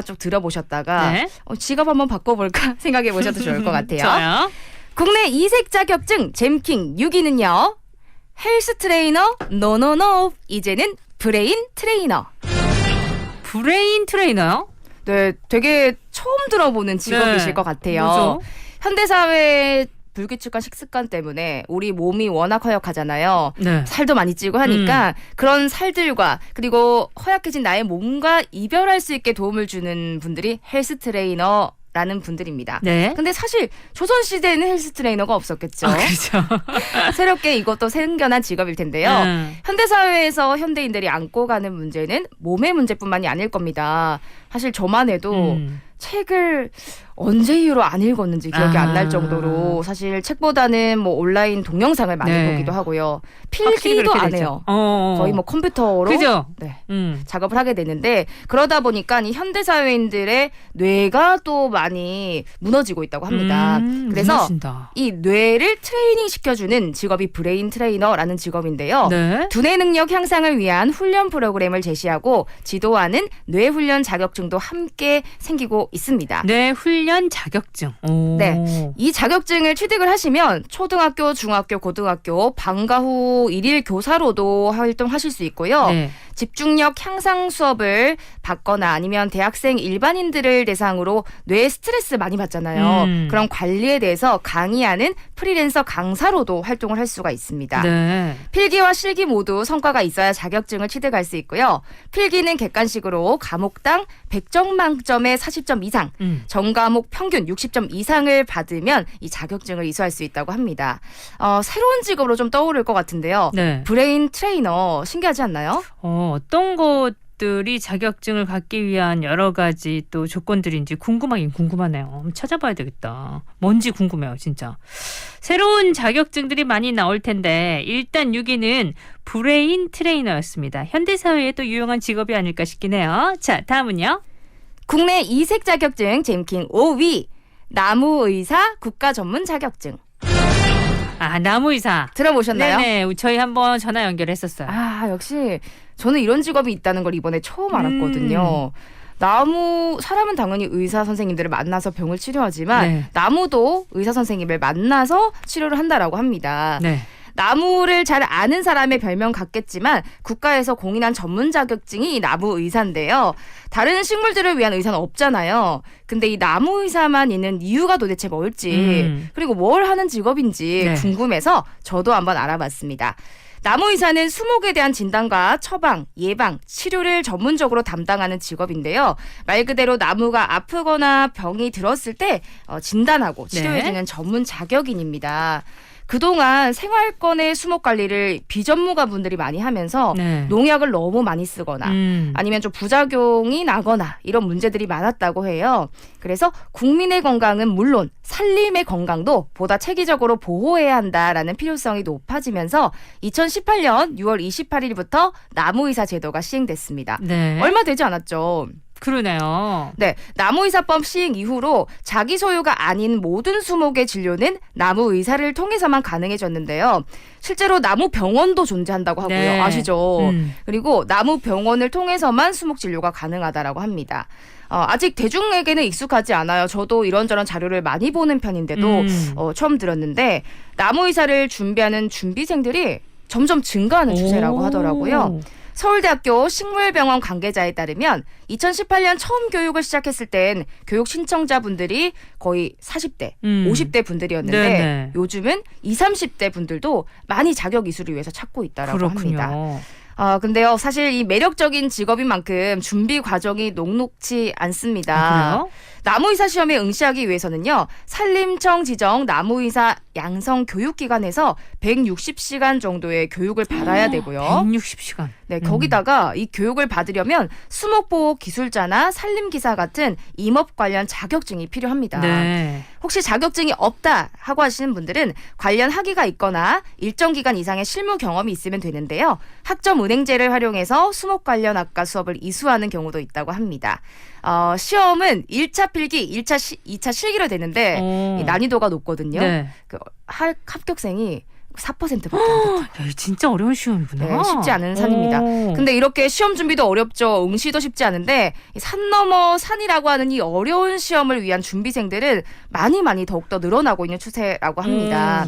좀 들어보셨다가 직업 한번 바꿔볼까 생각해 보셔도 좋을 것 같아요. 좋아요. 국내 이색 자격증 잼킹 6위는요. 헬스 트레이너 노노노 이제는 브레인 트레이너. 브레인 트레이너요? 네, 되게 처음 들어보는 직업이실 것 같아요. 뭐죠? 현대사회의 불규칙한 식습관 때문에 우리 몸이 워낙 허약하잖아요. 살도 많이 찌고 하니까 그런 살들과 그리고 허약해진 나의 몸과 이별할 수 있게 도움을 주는 분들이 헬스 트레이너 라는 분들입니다. 근데 사실 조선시대에는 헬스 트레이너가 없었겠죠. 그렇죠. 새롭게 이것도 생겨난 직업일 텐데요. 현대사회에서 현대인들이 안고 가는 문제는 몸의 문제뿐만이 아닐 겁니다. 사실 저만 해도 책을 언제 이후로 안 읽었는지 기억이 안 날 정도로 사실 책보다는 뭐 온라인 동영상을 많이 보기도 하고요. 필기도 안 해요. 거의 뭐 컴퓨터로 그죠? 작업을 하게 되는데 그러다 보니까 이 현대 사회인들의 뇌가 또 많이 무너지고 있다고 합니다. 그래서 무너진다. 이 뇌를 트레이닝 시켜주는 직업이 브레인 트레이너라는 직업인데요. 두뇌 능력 향상을 위한 훈련 프로그램을 제시하고 지도하는 뇌 훈련 자격증도 함께 생기고 있습니다. 뇌 훈련 자격증. 이 자격증을 취득을 하시면 초등학교, 중학교, 고등학교 방과 후 일일 교사로도 활동하실 수 있고요. 집중력 향상 수업을 받거나 아니면 대학생 일반인들을 대상으로 뇌 스트레스 많이 받잖아요. 그런 관리에 대해서 강의하는 프리랜서 강사로도 활동을 할 수가 있습니다. 필기와 실기 모두 성과가 있어야 자격증을 취득할 수 있고요. 필기는 객관식으로 과목당 100점 만점에 40점 이상, 전과목 평균 60점 이상을 받으면 이 자격증을 이수할 수 있다고 합니다. 새로운 직업으로 좀 떠오를 것 같은데요. 브레인 트레이너 신기하지 않나요? 어떤 것들이 자격증을 갖기 위한 여러 가지 또 조건들인지 궁금하긴 궁금하네요. 한번 찾아봐야 되겠다. 뭔지 궁금해요, 진짜. 새로운 자격증들이 많이 나올 텐데 일단 6위는 브레인 트레이너였습니다. 현대사회에 또 유용한 직업이 아닐까 싶긴 해요. 자, 다음은요. 국내 이색 자격증 잼킹 5위 나무의사 국가 전문 자격증. 나무의사 들어보셨나요? 네네, 저희 한번 전화 연결했었어요. 역시 저는 이런 직업이 있다는 걸 이번에 처음 알았거든요. 사람은 당연히 의사 선생님들을 만나서 병을 치료하지만 나무도 의사 선생님을 만나서 치료를 한다라고 합니다. 나무를 잘 아는 사람의 별명 같겠지만 국가에서 공인한 전문 자격증이 나무 의사인데요. 다른 식물들을 위한 의사는 없잖아요. 근데 이 나무 의사만 있는 이유가 도대체 뭘지 그리고 뭘 하는 직업인지 궁금해서 저도 한번 알아봤습니다. 나무 의사는 수목에 대한 진단과 처방, 예방, 치료를 전문적으로 담당하는 직업인데요. 말 그대로 나무가 아프거나 병이 들었을 때 진단하고 치료해주는 전문 자격인입니다. 그동안 생활권의 수목 관리를 비전문가 분들이 많이 하면서 농약을 너무 많이 쓰거나 아니면 좀 부작용이 나거나 이런 문제들이 많았다고 해요. 그래서 국민의 건강은 물론 산림의 건강도 보다 체계적으로 보호해야 한다라는 필요성이 높아지면서 2018년 6월 28일부터 나무의사 제도가 시행됐습니다. 얼마 되지 않았죠. 그러네요. 네, 나무의사법 시행 이후로 자기 소유가 아닌 모든 수목의 진료는 나무의사를 통해서만 가능해졌는데요. 실제로 나무병원도 존재한다고 하고요. 네. 아시죠? 그리고 나무병원을 통해서만 수목 진료가 가능하다라고 합니다. 아직 대중에게는 익숙하지 않아요. 저도 이런저런 자료를 많이 보는 편인데도 처음 들었는데 나무의사를 준비하는 준비생들이 점점 증가하는 추세라고 하더라고요. 서울대학교 식물병원 관계자에 따르면 2018년 처음 교육을 시작했을 땐 교육 신청자분들이 거의 40대, 50대 분들이었는데 네네. 요즘은 20, 30대 분들도 많이 자격 이수를 위해서 찾고 있다라고 그렇군요. 합니다. 근데요, 사실 이 매력적인 직업인 만큼 준비 과정이 녹록지 않습니다. 그래요? 나무의사 시험에 응시하기 위해서는요, 산림청 지정 나무의사 양성 교육기관에서 160시간 정도의 교육을 받아야 되고요. 160시간. 네, 거기다가 이 교육을 받으려면 수목보호 기술자나 산림기사 같은 임업 관련 자격증이 필요합니다. 네. 혹시 자격증이 없다 하고 하시는 분들은 관련 학위가 있거나 일정 기간 이상의 실무 경험이 있으면 되는데요. 학점 은행제를 활용해서 수목 관련 학과 수업을 이수하는 경우도 있다고 합니다. 시험은 1차 필기, 2차 실기로 되는데 이 난이도가 높거든요. 네. 합격생이 4%밖에 안 됐다. 진짜 어려운 시험이구나. 네, 쉽지 않은 산입니다. 근데 이렇게 시험 준비도 어렵죠. 응시도 쉽지 않은데 산 넘어 산이라고 하는 이 어려운 시험을 위한 준비생들은 많이 더욱더 늘어나고 있는 추세라고 합니다.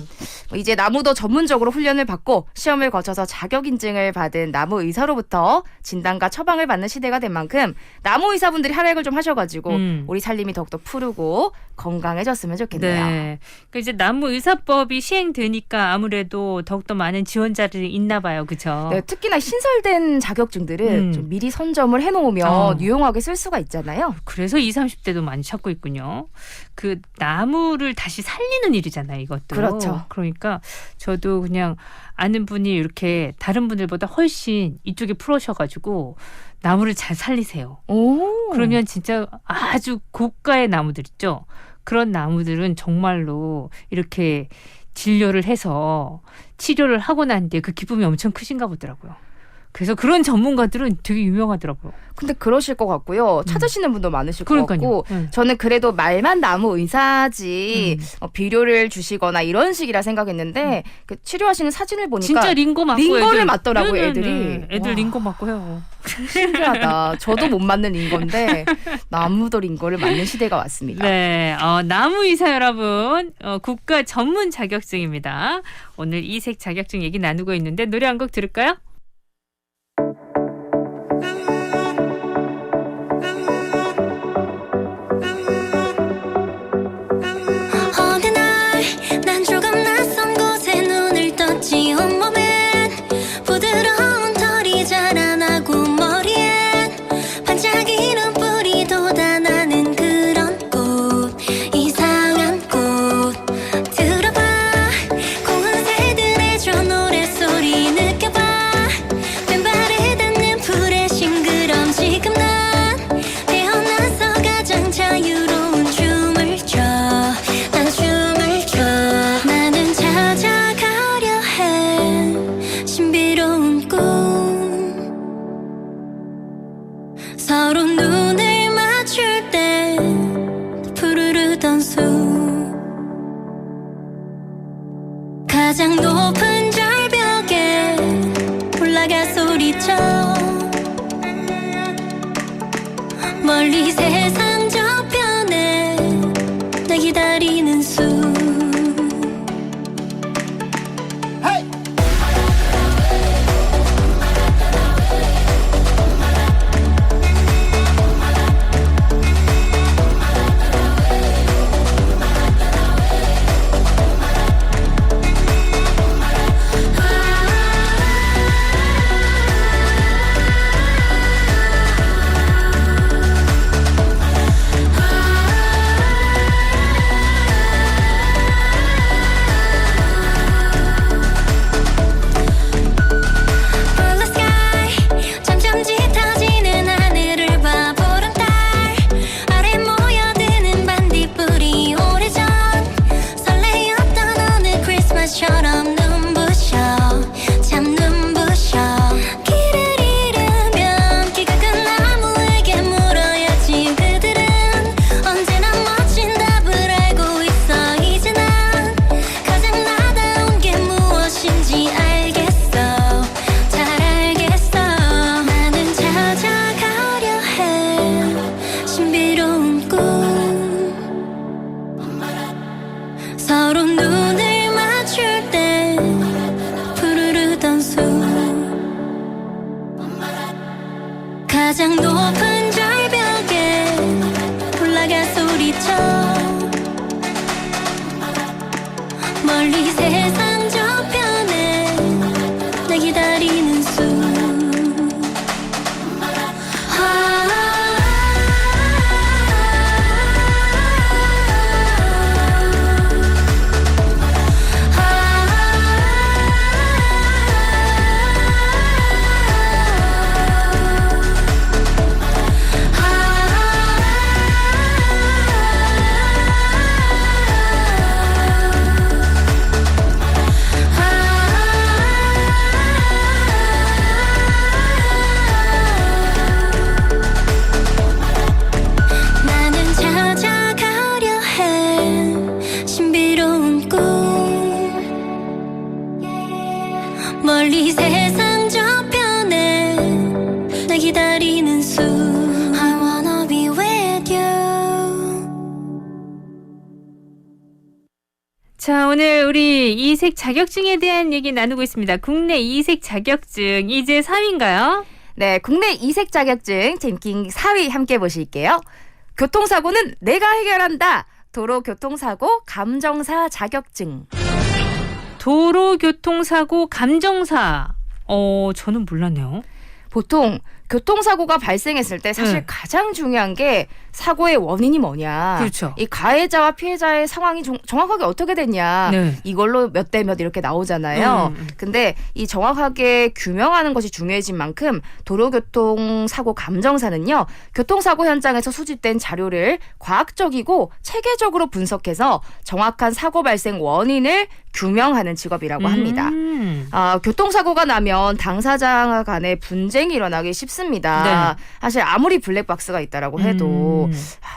이제 나무도 전문적으로 훈련을 받고 시험을 거쳐서 자격 인증을 받은 나무의사로부터 진단과 처방을 받는 시대가 된 만큼 나무의사분들이 활약을 좀 하셔가지고 우리 살림이 더욱더 푸르고 건강해졌으면 좋겠네요. 네. 그러니까 이제 나무의사법이 시행되니까 아무래도 더욱더 많은 지원자들이 있나 봐요. 그렇죠? 네, 특히나 신설된 자격증들은 좀 미리 선점을 해놓으면 유용하게 쓸 수가 있잖아요. 그래서 20, 30대도 많이 찾고 있군요. 그 나무를 다시 살리는 일이잖아요. 이것도. 그렇죠. 그러니까 저도 그냥 아는 분이 이렇게 다른 분들보다 훨씬 이쪽에 풀으셔가지고 나무를 잘 살리세요. 그러면 진짜 아주 고가의 나무들 있죠. 그런 나무들은 정말로 이렇게 진료를 해서 치료를 하고 난 뒤에 그 기쁨이 엄청 크신가 보더라고요. 그래서 그런 전문가들은 되게 유명하더라고요. 근데 그러실 것 같고요. 찾으시는 분도 많으실 그러니까요. 것 같고 저는 그래도 말만 나무 의사지 비료를 주시거나 이런 식이라 생각했는데 그 치료하시는 사진을 보니까 진짜 링고 맞고 링거를 맞더라고요. 네네네. 애들이. 애들 와. 링고 맞고 해요. 신기하다. 저도 못 맞는 링거인데 나무도 링거를 맞는 시대가 왔습니다. 네, 나무 의사 여러분, 국가 전문 자격증입니다. 오늘 이색 자격증 얘기 나누고 있는데 노래 한 곡 들을까요? 어느 날 난 조금 낯선 곳에 눈을 떴지. 온몸엔 부드러운 털이 자라나고 머리엔 반짝이는 뿔이 돋아나는 그런 꽃, 이상한 꽃. 들어봐, 고운 새들의 저 노랫소리 느껴봐. 맨발에 닿는 풀의 싱그럼. 지금 난 태어나서 가장 자유로운 춤을 춰. 난 춤을 춰. 나는 찾아가려 해 신비로운 꿈. 서로 눈을 맞출 때 푸르르던 숲. 가장 높은 절벽에 올라가 소리쳐. 멀리 세상 저편에 나 기다리는 숲. 길을 잃으면 기가 큰 나무에게 물어야 서로 눈을 맞출 때 푸르르던 숨 가장 높은 절벽에 올라가 소리쳐 멀리 세상 저편에 나 기다리는 숨 나는 찾아가려 해 신비로운 꿈 멀리 세상 저편에 나 기다리는 숨 I wanna be with you. 자, 오늘 우리 이색 자격증에 대한 얘기 나누고 있습니다. 국내 이색 자격증 이제 4위인가요? 네, 국내 이색 자격증 랭킹 4위 함께 보실게요. 교통사고는 내가 해결한다. 도로교통사고 감정사 자격증. 도로교통사고 감정사. 저는 몰랐네요. 보통 교통사고가 발생했을 때 사실 네. 가장 중요한 게 사고의 원인이 뭐냐. 그렇죠. 이 가해자와 피해자의 상황이 정확하게 어떻게 됐냐. 네. 이걸로 몇 대 몇 이렇게 나오잖아요. 근데 이 정확하게 규명하는 것이 중요해진 만큼 도로교통사고 감정사는요. 교통사고 현장에서 수집된 자료를 과학적이고 체계적으로 분석해서 정확한 사고 발생 원인을 규명하는 직업이라고 합니다. 교통사고가 나면 당사자 간의 분쟁이 일어나기 쉽습니다. 네. 사실 아무리 블랙박스가 있다라고 해도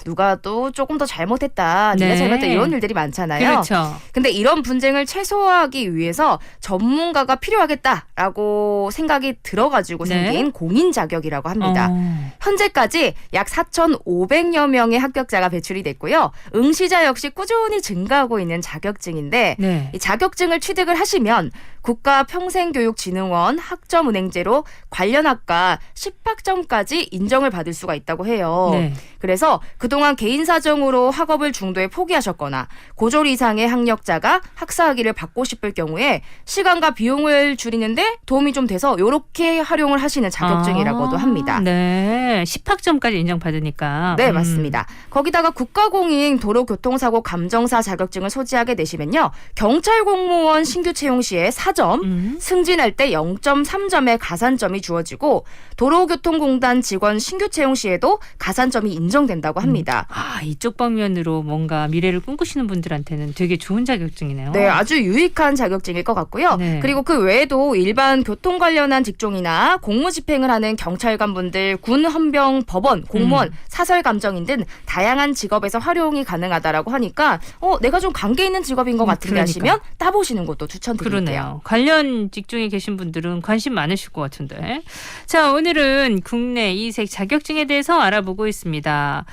누가 또 조금 더 잘못했다, 네가 네. 잘못했다 이런 일들이 많잖아요. 그렇죠. 근데 이런 분쟁을 최소화하기 위해서 전문가가 필요하겠다라고 생각이 들어가지고 네. 생긴 공인 자격이라고 합니다. 현재까지 약 4,500여 명의 합격자가 배출이 됐고요. 응시자 역시 꾸준히 증가하고 있는 자격증인데 네. 이 자격증을 취득을 하시면 국가평생교육진흥원 학점은행제로 관련 학과 10학점까지 인정을 받을 수가 있다고 해요. 네. 그래서 그동안 개인 사정으로 학업을 중도에 포기하셨거나 고졸 이상의 학력자가 학사학위를 받고 싶을 경우에 시간과 비용을 줄이는데 도움이 좀 돼서 이렇게 활용을 하시는 자격증이라고도 합니다. 네. 10학점까지 인정받으니까. 네, 맞습니다. 거기다가 국가공인 도로교통사고 감정사 자격증을 소지하게 되시면요. 경찰 공무원 신규 채용 시에 4점, 승진할 때 0.3점의 가산점이 주어지고 도로교통공단 직원 신규 채용 시에도 가산점이 인정된다고 합니다. 이쪽 방면으로 뭔가 미래를 꿈꾸시는 분들한테는 되게 좋은 자격증이네요. 네, 아주 유익한 자격증일 것 같고요. 네. 그리고 그 외에도 일반 교통 관련한 직종이나 공무 집행을 하는 경찰관분들, 군, 헌병, 법원, 공무원, 사설 감정인 등 다양한 직업에서 활용이 가능하다라고 하니까 내가 좀 관계 있는 직업인 것 같은데 하시면 따보시는 것도 추천드릴게요. 그러네요. 관련 직종에 계신 분들은 관심 많으실 것 같은데. 자, 오늘은 국내 이색 자격증에 대해서 알아보고 있습니다.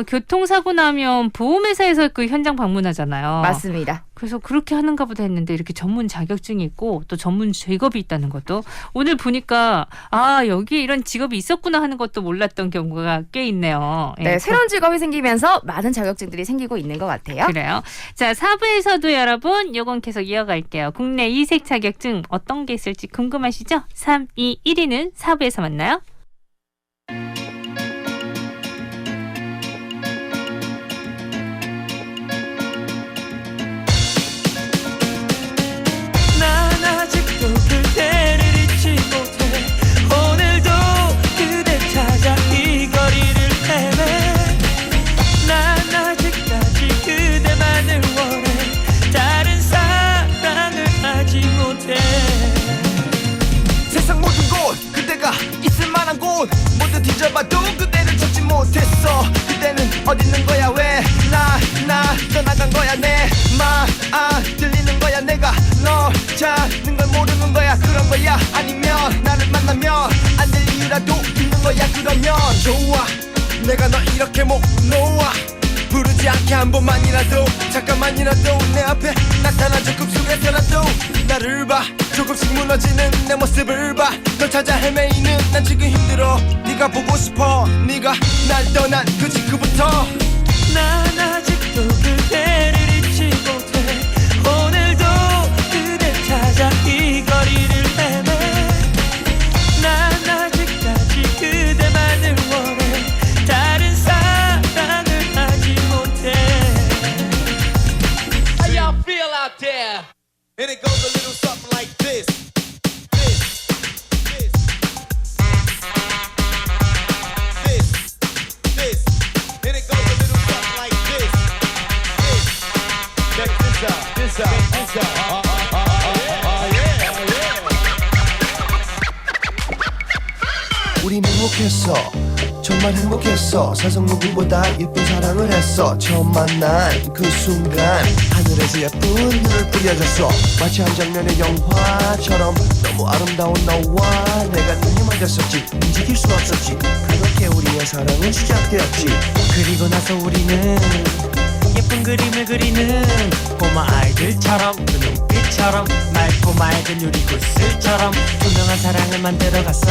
교통사고 나면 보험회사에서 그 현장 방문하잖아요. 맞습니다. 그래서 그렇게 하는가 보다 했는데 이렇게 전문 자격증이 있고 또 전문 직업이 있다는 것도 오늘 보니까 여기에 이런 직업이 있었구나 하는 것도 몰랐던 경우가 꽤 있네요. 네, 새로운 직업이 생기면서 많은 자격증들이 생기고 있는 것 같아요. 그래요. 자, 4부에서도 여러분 요건 계속 이어갈게요. 국내 이색 자격증 어떤 게 있을지 궁금하시죠? 3, 2, 1위는 4부에서 만나요. 난 아직도 그대를 잊지 못해 오늘도 그대 찾아 이 거리를 헤매 난 아직까지 그대만을 원해 다른 사랑을 하지 못해 세상 모든 곳 그대가 있을 만한 곳 모두 뒤져봐도 그대를 찾지 못했어 그대는 어디 있는 거야 왜 나 떠나간 거야 내 말 들리는 거야 내가 널 찾는 걸 모르는 거야 그런 거야 아니면 나를 만나면 안 될 이유라도 있는 거야 그러면 좋아 내가 널 이렇게 못 놓아 부르지 않게 한 번만이라도 잠깐만이라도 내 앞에 나타나줘 꿈속에서라도 나를 봐 조금씩 무너지는 내 모습을 봐 널 찾아 헤매이는 난 지금 힘들어 네가 보고 싶어 네가 날 떠난 그 직후부터 난 아직도 그대를 잊지 못해 오늘도 그대 찾아 이 거리를 헤매 난 아직까지 그대만을 원해 다른 사랑을 하지 못해 How y'all feel out there? And it goes a little something like this. And it goes a little something like this. Check this out. This out. 우린 행복했어. 정말 행복했어. 세상 누구보다 예쁜 사랑을 했어. 처음 만난 그 순간 하늘에서 예쁜 눈을 뿌려줬어. 마치 한 장면의 영화처럼 너무 아름다운 너와 내가 눈이 맞았었지. 움직일 수 없었지. 그렇게 우리의 사랑은 시작되었지. 그리고 나서 우리는 예쁜 그림을 그리는 꼬마 아이들처럼 그 눈빛처럼 맑고 맑은 유리구슬처럼 투명한 사랑을 만들어갔어.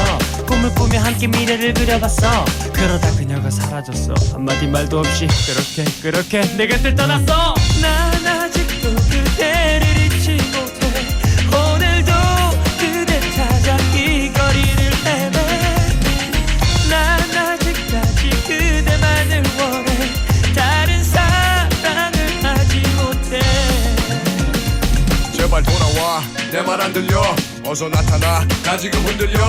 꿈을 꾸며 함께 미래를 그려봤어. 그러다 그녀가 사라졌어. 한마디 말도 없이 그렇게 내 곁을 떠났어. 난 아직도 그대를 잊지 못해 오늘도 그대 찾아 이 거리를 헤매 난 아직까지 그대만을 원해 다른 사랑을 하지 못해 제발 돌아와 내 말 안 들려 어서 나타나 나 지금 흔들려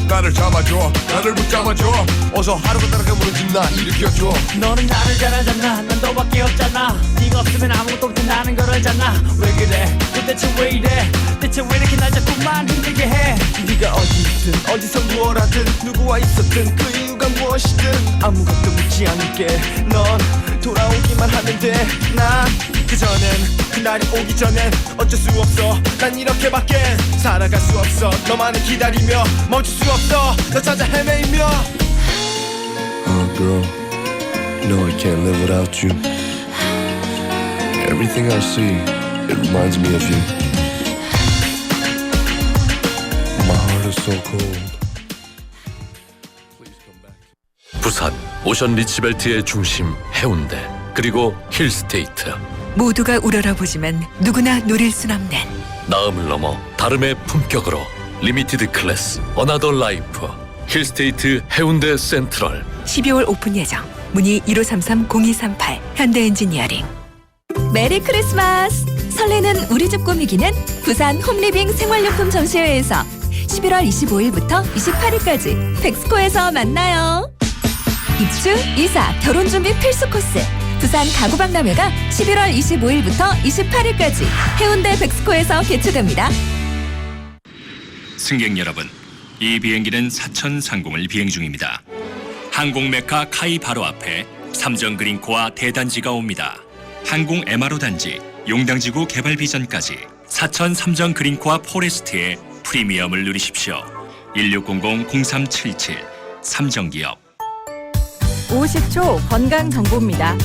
나를 잡아줘 나를 붙잡아줘 어서 하루가 다르게 무너진 나 일으켜줘 너는 나를 잘 알잖아 난 너밖에 없잖아 네가 없으면 아무것도 없대 나는 걸 알잖아 왜 그래 도대체 왜 이래 대체 왜 이렇게 날 자꾸만 힘들게 해 네가 어디든 어디서 무엇하든 누구와 있었든 그 이유가 무엇이든 아무것도 묻지 않을게 넌 돌아오기만 하면 돼나 그전엔 그날이 오기 전엔 어쩔 수 없어 난 이렇게밖에 살아갈 수 없어 너만을 기다리며 멈출 수 없어 너 찾아 헤매이며 Oh girl, no I can't live without you. Everything I see, it reminds me of you. My heart is so cold. 부산 오션 리치벨트의 중심 해운대 그리고 힐스테이트 모두가 우러러보지만 누구나 누릴 순 없는 나음을 넘어 다름의 품격으로 리미티드 클래스 어나더 라이프 힐스테이트 해운대 센트럴 12월 오픈 예정. 문의 1533-0238 현대엔지니어링. 메리 크리스마스! 설레는 우리 집 꾸미기는 부산 홈리빙 생활용품 전시회에서 11월 25일부터 28일까지 백스코에서 만나요. 입주, 이사, 결혼 준비 필수 코스. 부산 가구박람회가 11월 25일부터 28일까지 해운대 백스코에서 개최됩니다. 승객 여러분, 이 비행기는 사천 상공을 비행 중입니다. 항공 메카 카이 바로 앞에 삼정 그린코아 대단지가 옵니다. 항공 MRO 단지, 용당지구 개발 비전까지 사천 삼정 그린코아 포레스트의 프리미엄을 누리십시오. 1600-0377 삼정기업 50초 건강 정보입니다.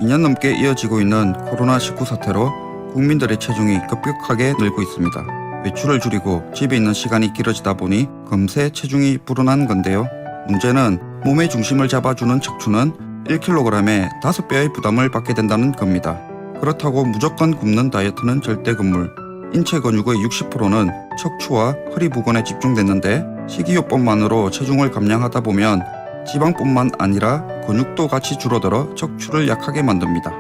2년 넘게 이어지고 있는 코로나19 사태로 국민들의 체중이 급격하게 늘고 있습니다. 외출을 줄이고 집에 있는 시간이 길어지다 보니 금세 체중이 불어난 건데요. 문제는 몸의 중심을 잡아주는 척추는 1kg에 5배의 부담을 받게 된다는 겁니다. 그렇다고 무조건 굶는 다이어트는 절대 금물. 인체 근육의 60%는 척추와 허리 부근에 집중됐는데 식이요법만으로 체중을 감량하다 보면 지방뿐만 아니라 근육도 같이 줄어들어 척추를 약하게 만듭니다.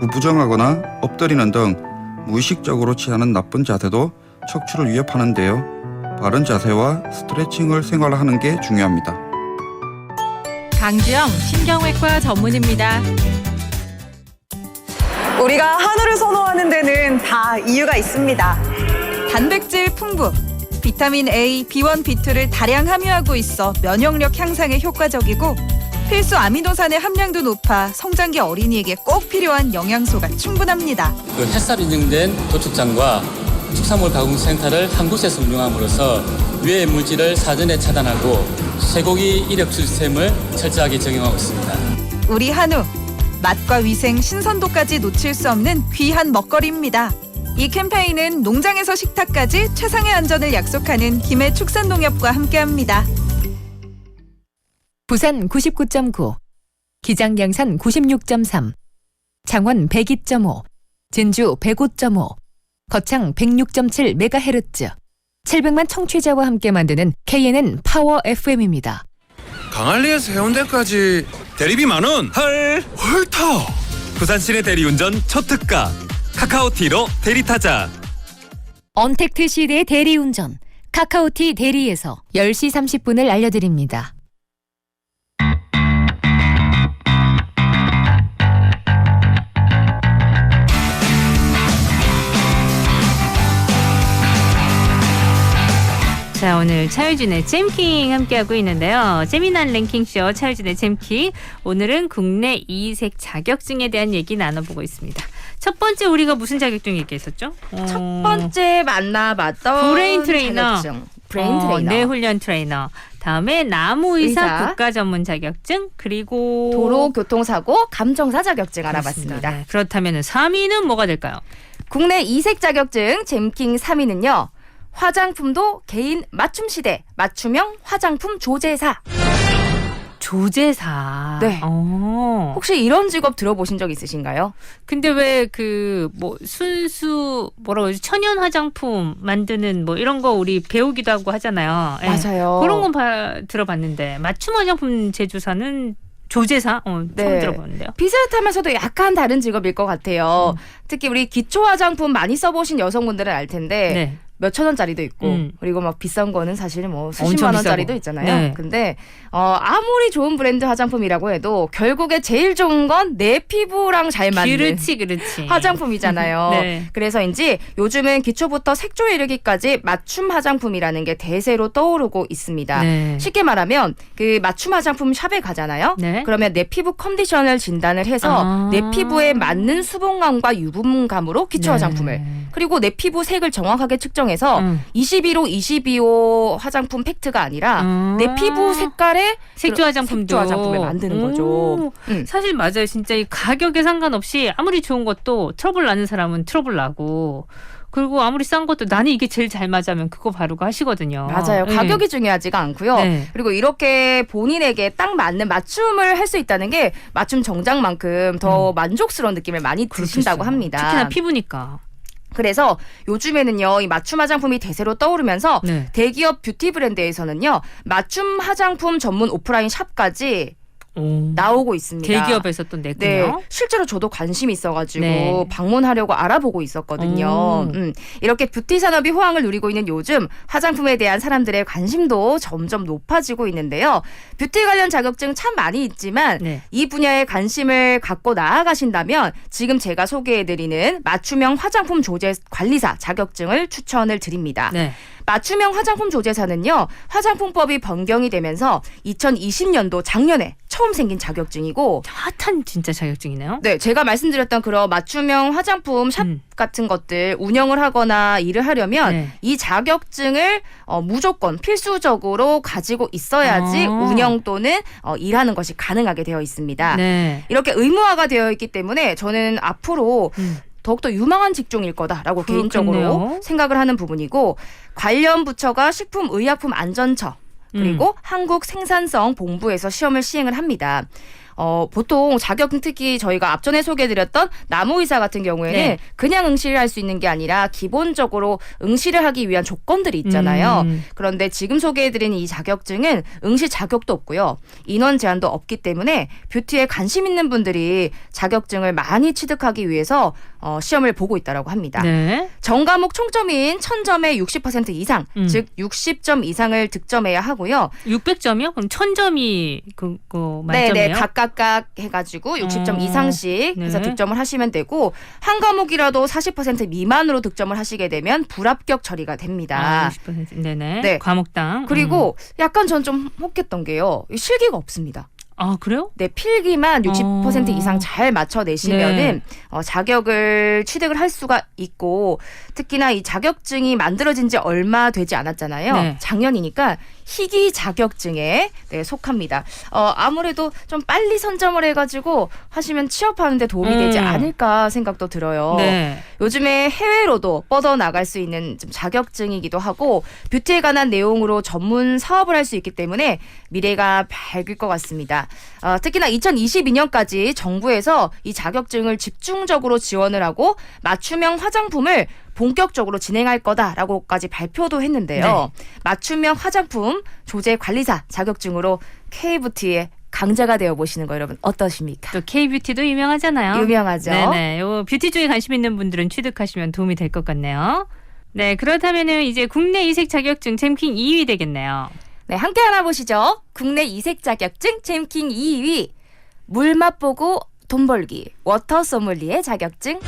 구부정하거나 엎드리는 등 무의식적으로 취하는 나쁜 자세도 척추를 위협하는데요. 바른 자세와 스트레칭을 생활하는 게 중요합니다. 강주영 신경외과 전문입니다. 우리가 한우를 선호하는 데는 다 이유가 있습니다. 단백질 풍부, 비타민 A, B1, B2를 다량 함유하고 있어 면역력 향상에 효과적이고 필수 아미노산의 함량도 높아 성장기 어린이에게 꼭 필요한 영양소가 충분합니다. 그 햇살 인증된 도축장과 축산물 가공센터를 한 곳에서 운영함으로써 유해 물질을 사전에 차단하고 쇠고기 이력 시스템을 철저하게 적용하고 있습니다. 우리 한우 맛과 위생, 신선도까지 놓칠 수 없는 귀한 먹거리입니다. 이 캠페인은 농장에서 식탁까지 최상의 안전을 약속하는 김해축산농협과 함께합니다. 부산 99.9, 기장양산 96.3, 창원 102.5, 진주 105.5, 거창 106.7MHz, 700만 청취자와 함께 만드는 KNN 파워 FM입니다. 강한리에서 해운대까지 대리비 10,000원. 헐 헐터. 부산 시내 대리운전 초특가. 카카오티로 대리타자. 언택트 시대의 대리운전, 카카오티 대리에서 10시 30분을 알려드립니다. 자, 오늘 차유진의 잼킹 함께하고 있는데요. 재미난 랭킹쇼 차유진의 잼킹. 오늘은 국내 이색 자격증에 대한 얘기 나눠보고 있습니다. 첫 번째 우리가 무슨 자격증 얘기했었죠? 첫 번째 만나봤던 브레인 트레이너. 자격증. 브레인 트레이너. 뇌훈련 트레이너. 다음에 나무의사 국가 전문 자격증, 그리고 도로교통사고 감정사 자격증 알아봤습니다. 네. 그렇다면 3위는 뭐가 될까요? 국내 이색 자격증 잼킹 3위는요. 화장품도 개인 맞춤 시대 맞춤형 화장품 조제사. 조제사. 네. 혹시 이런 직업 들어보신 적 있으신가요? 근데 왜 순수 뭐라고 하지? 천연 화장품 만드는 뭐 이런 거 우리 배우기도 하고 하잖아요. 맞아요. 그런 건 들어봤는데 맞춤 화장품 제조사는 조제사? 처음 들어보는데요. 비슷하면서도 약간 다른 직업일 것 같아요. 특히 우리 기초 화장품 많이 써보신 여성분들은 알 텐데 네. 몇천 원짜리도 있고 그리고 막 비싼 거는 사실 뭐 수십만 원짜리도 있잖아요. 네. 근데 아무리 좋은 브랜드 화장품이라고 해도 결국에 제일 좋은 건 내 피부랑 잘 맞는 그렇지. 화장품이잖아요. 네. 그래서인지 요즘은 기초부터 색조에 이르기까지 맞춤 화장품이라는 게 대세로 떠오르고 있습니다. 네. 쉽게 말하면 그 맞춤 화장품 샵에 가잖아요. 네. 그러면 내 피부 컨디션을 진단을 해서 내 피부에 맞는 수분감과 유분감으로 기초 화장품을 그리고 내 피부 색을 정확하게 측정해서 22호 화장품 팩트가 아니라 내 피부 색깔의 색조 화장품을 만드는 거죠. 사실 맞아요. 진짜 이 가격에 상관없이 아무리 좋은 것도 트러블 나는 사람은 트러블 나고, 그리고 아무리 싼 것도 나는 이게 제일 잘 맞으면 그거 바르고 하시거든요. 맞아요. 가격이 중요하지가 않고요. 네. 그리고 이렇게 본인에게 딱 맞는 맞춤을 할 수 있다는 게 맞춤 정장만큼 더 만족스러운 느낌을 많이 드신다고 합니다. 특히나 피부니까. 그래서 요즘에는요, 이 맞춤 화장품이 대세로 떠오르면서 대기업 뷰티 브랜드에서는요, 맞춤 화장품 전문 오프라인 샵까지 나오고 있습니다. 대기업에서 또 냈군요. 네, 실제로 저도 관심이 있어가지고 방문하려고 알아보고 있었거든요. 이렇게 뷰티 산업이 호황을 누리고 있는 요즘 화장품에 대한 사람들의 관심도 점점 높아지고 있는데요. 뷰티 관련 자격증 참 많이 있지만 이 분야에 관심을 갖고 나아가신다면 지금 제가 소개해드리는 맞춤형 화장품 조제 관리사 자격증을 추천을 드립니다. 맞춤형 화장품 조제사는요, 화장품법이 변경이 되면서 2020년도 작년에 처음 생긴 자격증이고 핫한 진짜 자격증이네요. 네, 제가 말씀드렸던 그런 맞춤형 화장품 샵 같은 것들 운영을 하거나 일을 하려면 이 자격증을 무조건 필수적으로 가지고 있어야지 운영 또는 일하는 것이 가능하게 되어 있습니다. 이렇게 의무화가 되어 있기 때문에 저는 앞으로 더욱더 유망한 직종일 거다라고 개인적으로 생각을 하는 부분이고, 관련 부처가 식품의약품안전처 그리고 한국생산성본부에서 시험을 시행을 합니다. 보통 자격증 특히 저희가 앞전에 소개해드렸던 나무의사 같은 경우에는 그냥 응시를 할 수 있는 게 아니라 기본적으로 응시를 하기 위한 조건들이 있잖아요. 그런데 지금 소개해드리는 이 자격증은 응시 자격도 없고요. 인원 제한도 없기 때문에 뷰티에 관심 있는 분들이 자격증을 많이 취득하기 위해서 시험을 보고 있다고 합니다. 전과목 총점인 1000점의 60% 이상, 즉 60점 이상을 득점해야 하고요. 600점이요? 그럼 1000점이 그거 만점이에요? 네네, 각각 해가지고 60점 이상씩 해서 득점을 하시면 되고, 한 과목이라도 40% 미만으로 득점을 하시게 되면 불합격 처리가 됩니다. 60%. 네네. 과목당. 그리고 약간 전 좀 혹했던 게요, 실기가 없습니다. 아, 그래요? 네, 필기만 60% 이상 잘 맞춰내시면은 자격을 취득을 할 수가 있고, 특히나 이 자격증이 만들어진 지 얼마 되지 않았잖아요. 작년이니까 희귀 자격증에 속합니다. 아무래도 좀 빨리 선점을 해가지고 하시면 취업하는 데 도움이 되지 않을까 생각도 들어요. 네. 요즘에 해외로도 뻗어나갈 수 있는 좀 자격증이기도 하고 뷰티에 관한 내용으로 전문 사업을 할 수 있기 때문에 미래가 밝을 것 같습니다. 특히나 2022년까지 정부에서 이 자격증을 집중적으로 지원을 하고 맞춤형 화장품을 본격적으로 진행할 거다라고까지 발표도 했는데요. 네. 맞춤형 화장품 조제 관리사 자격증으로 K뷰티의 강자가 되어 보시는 거 여러분 어떠십니까? 또 K뷰티도 유명하잖아요. 유명하죠. 네네. 요 뷰티 쪽에 관심 있는 분들은 취득하시면 도움이 될 것 같네요. 네, 그렇다면은 이제 국내 이색 자격증 잼킹 2위 되겠네요. 네, 함께 알아보시죠. 국내 이색 자격증 잼킹 2위. 물 맛보고 돈 벌기. 워터 소믈리에 자격증.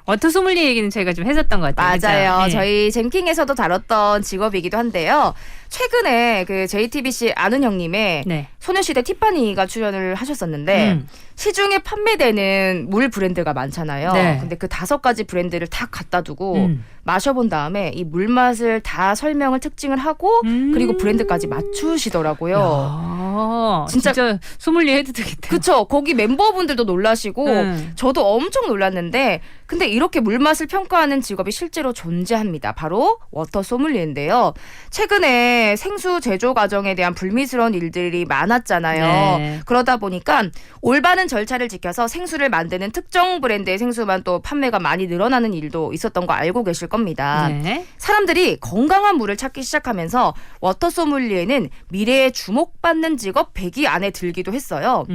워터 소믈리에 얘기는 저희가 좀 했었던 것 같아요. 맞아요. 그죠? 네. 저희 잼킹에서도 다뤘던 직업이기도 한데요. 최근에 그 JTBC 아는 형님의 네. 소녀시대 티파니가 출연을 하셨었는데 시중에 판매되는 물 브랜드가 많잖아요. 네. 근데 그 5가지 브랜드를 다 갖다 두고 마셔본 다음에 이 물 맛을 다 설명을 특징을 하고 그리고 브랜드까지 맞추시더라고요. 야, 진짜 소믈리에 해도 되겠다. 그쵸. 거기 멤버분들도 놀라시고 저도 엄청 놀랐는데 근데 이렇게 물맛을 평가하는 직업이 실제로 존재합니다. 바로 워터 소믈리에인데요. 최근에 생수 제조 과정에 대한 불미스러운 일들이 많았잖아요. 네. 그러다 보니까 올바른 절차를 지켜서 생수를 만드는 특정 브랜드의 생수만 또 판매가 많이 늘어나는 일도 있었던 거 알고 계실 겁니다. 네. 사람들이 건강한 물을 찾기 시작하면서 워터 소믈리에는 미래에 주목받는 직업 100위 안에 들기도 했어요.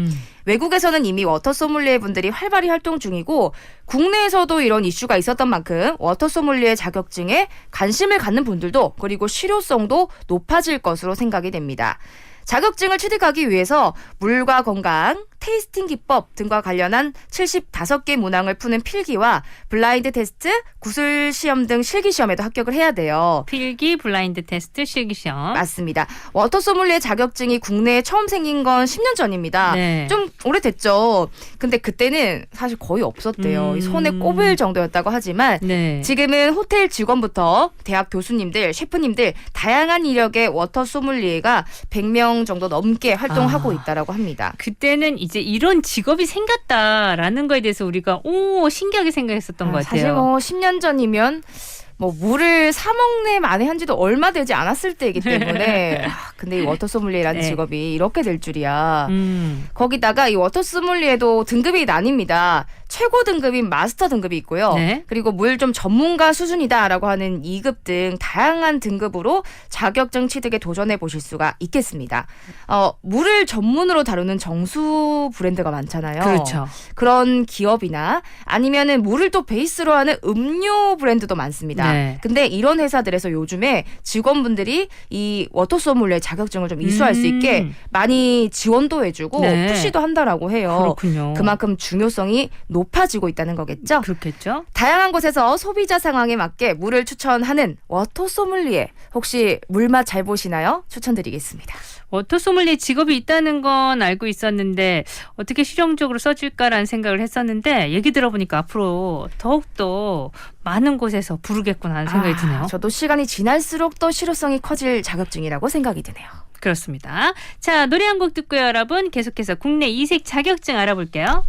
외국에서는 이미 워터 소믈리에 분들이 활발히 활동 중이고 국내에서도 이런 이슈가 있었던 만큼 워터 소믈리에 자격증에 관심을 갖는 분들도 그리고 실효성도 높아질 것으로 생각이 됩니다. 자격증을 취득하기 위해서 물과 건강, 테이스팅 기법 등과 관련한 75개 문항을 푸는 필기와 블라인드 테스트, 구술 시험 등 실기 시험에도 합격을 해야 돼요. 필기, 블라인드 테스트, 실기 시험. 맞습니다. 워터 소믈리에 자격증이 국내에 처음 생긴 건 10년 전입니다. 네. 좀 오래됐죠. 근데 그때는 사실 거의 없었대요. 이 손에 꼽을 정도였다고 하지만 네. 지금은 호텔 직원부터 대학 교수님들, 셰프님들 다양한 이력의 워터 소믈리에가 100명 정도 넘게 활동하고 있다라고 합니다. 그때는 이제 이런 직업이 생겼다라는 거에 대해서 우리가 신기하게 생각했었던 것 같아요. 사실 뭐 10년 전이면 뭐 물을 사 먹네 만에 한 지도 얼마 되지 않았을 때이기 때문에 근데 이 워터 소믈리에라는 네. 직업이 이렇게 될 줄이야. 거기다가 이 워터 소믈리에도 등급이 나뉩니다. 최고 등급인 마스터 등급이 있고요. 네. 그리고 물 좀 전문가 수준이다라고 하는 2급 등 다양한 등급으로 자격증 취득에 도전해 보실 수가 있겠습니다. 물을 전문으로 다루는 정수 브랜드가 많잖아요. 그렇죠. 그런 기업이나 아니면은 물을 또 베이스로 하는 음료 브랜드도 많습니다. 네. 근데 이런 회사들에서 요즘에 직원분들이 이 워터 소믈리에 자격증을 좀 이수할 수 있게 많이 지원도 해주고 네. 푸시도 한다라고 해요. 그렇군요. 그만큼 중요성이 높아지고 있다는 거겠죠. 그렇겠죠. 다양한 곳에서 소비자 상황에 맞게 물을 추천하는 워터 소믈리에 혹시 물맛 잘 보시나요? 추천드리겠습니다. 워터 소믈리에 직업이 있다는 건 알고 있었는데 어떻게 실용적으로 써질까라는 생각을 했었는데 얘기 들어보니까 앞으로 더욱더 많은 곳에서 부르겠구나 하는 생각이 드네요. 저도 시간이 지날수록 또 실효성이 커질 자격증이라고 생각이 드네요. 그렇습니다. 자, 노래 한 곡 듣고요, 여러분. 계속해서 국내 이색 자격증 알아볼게요.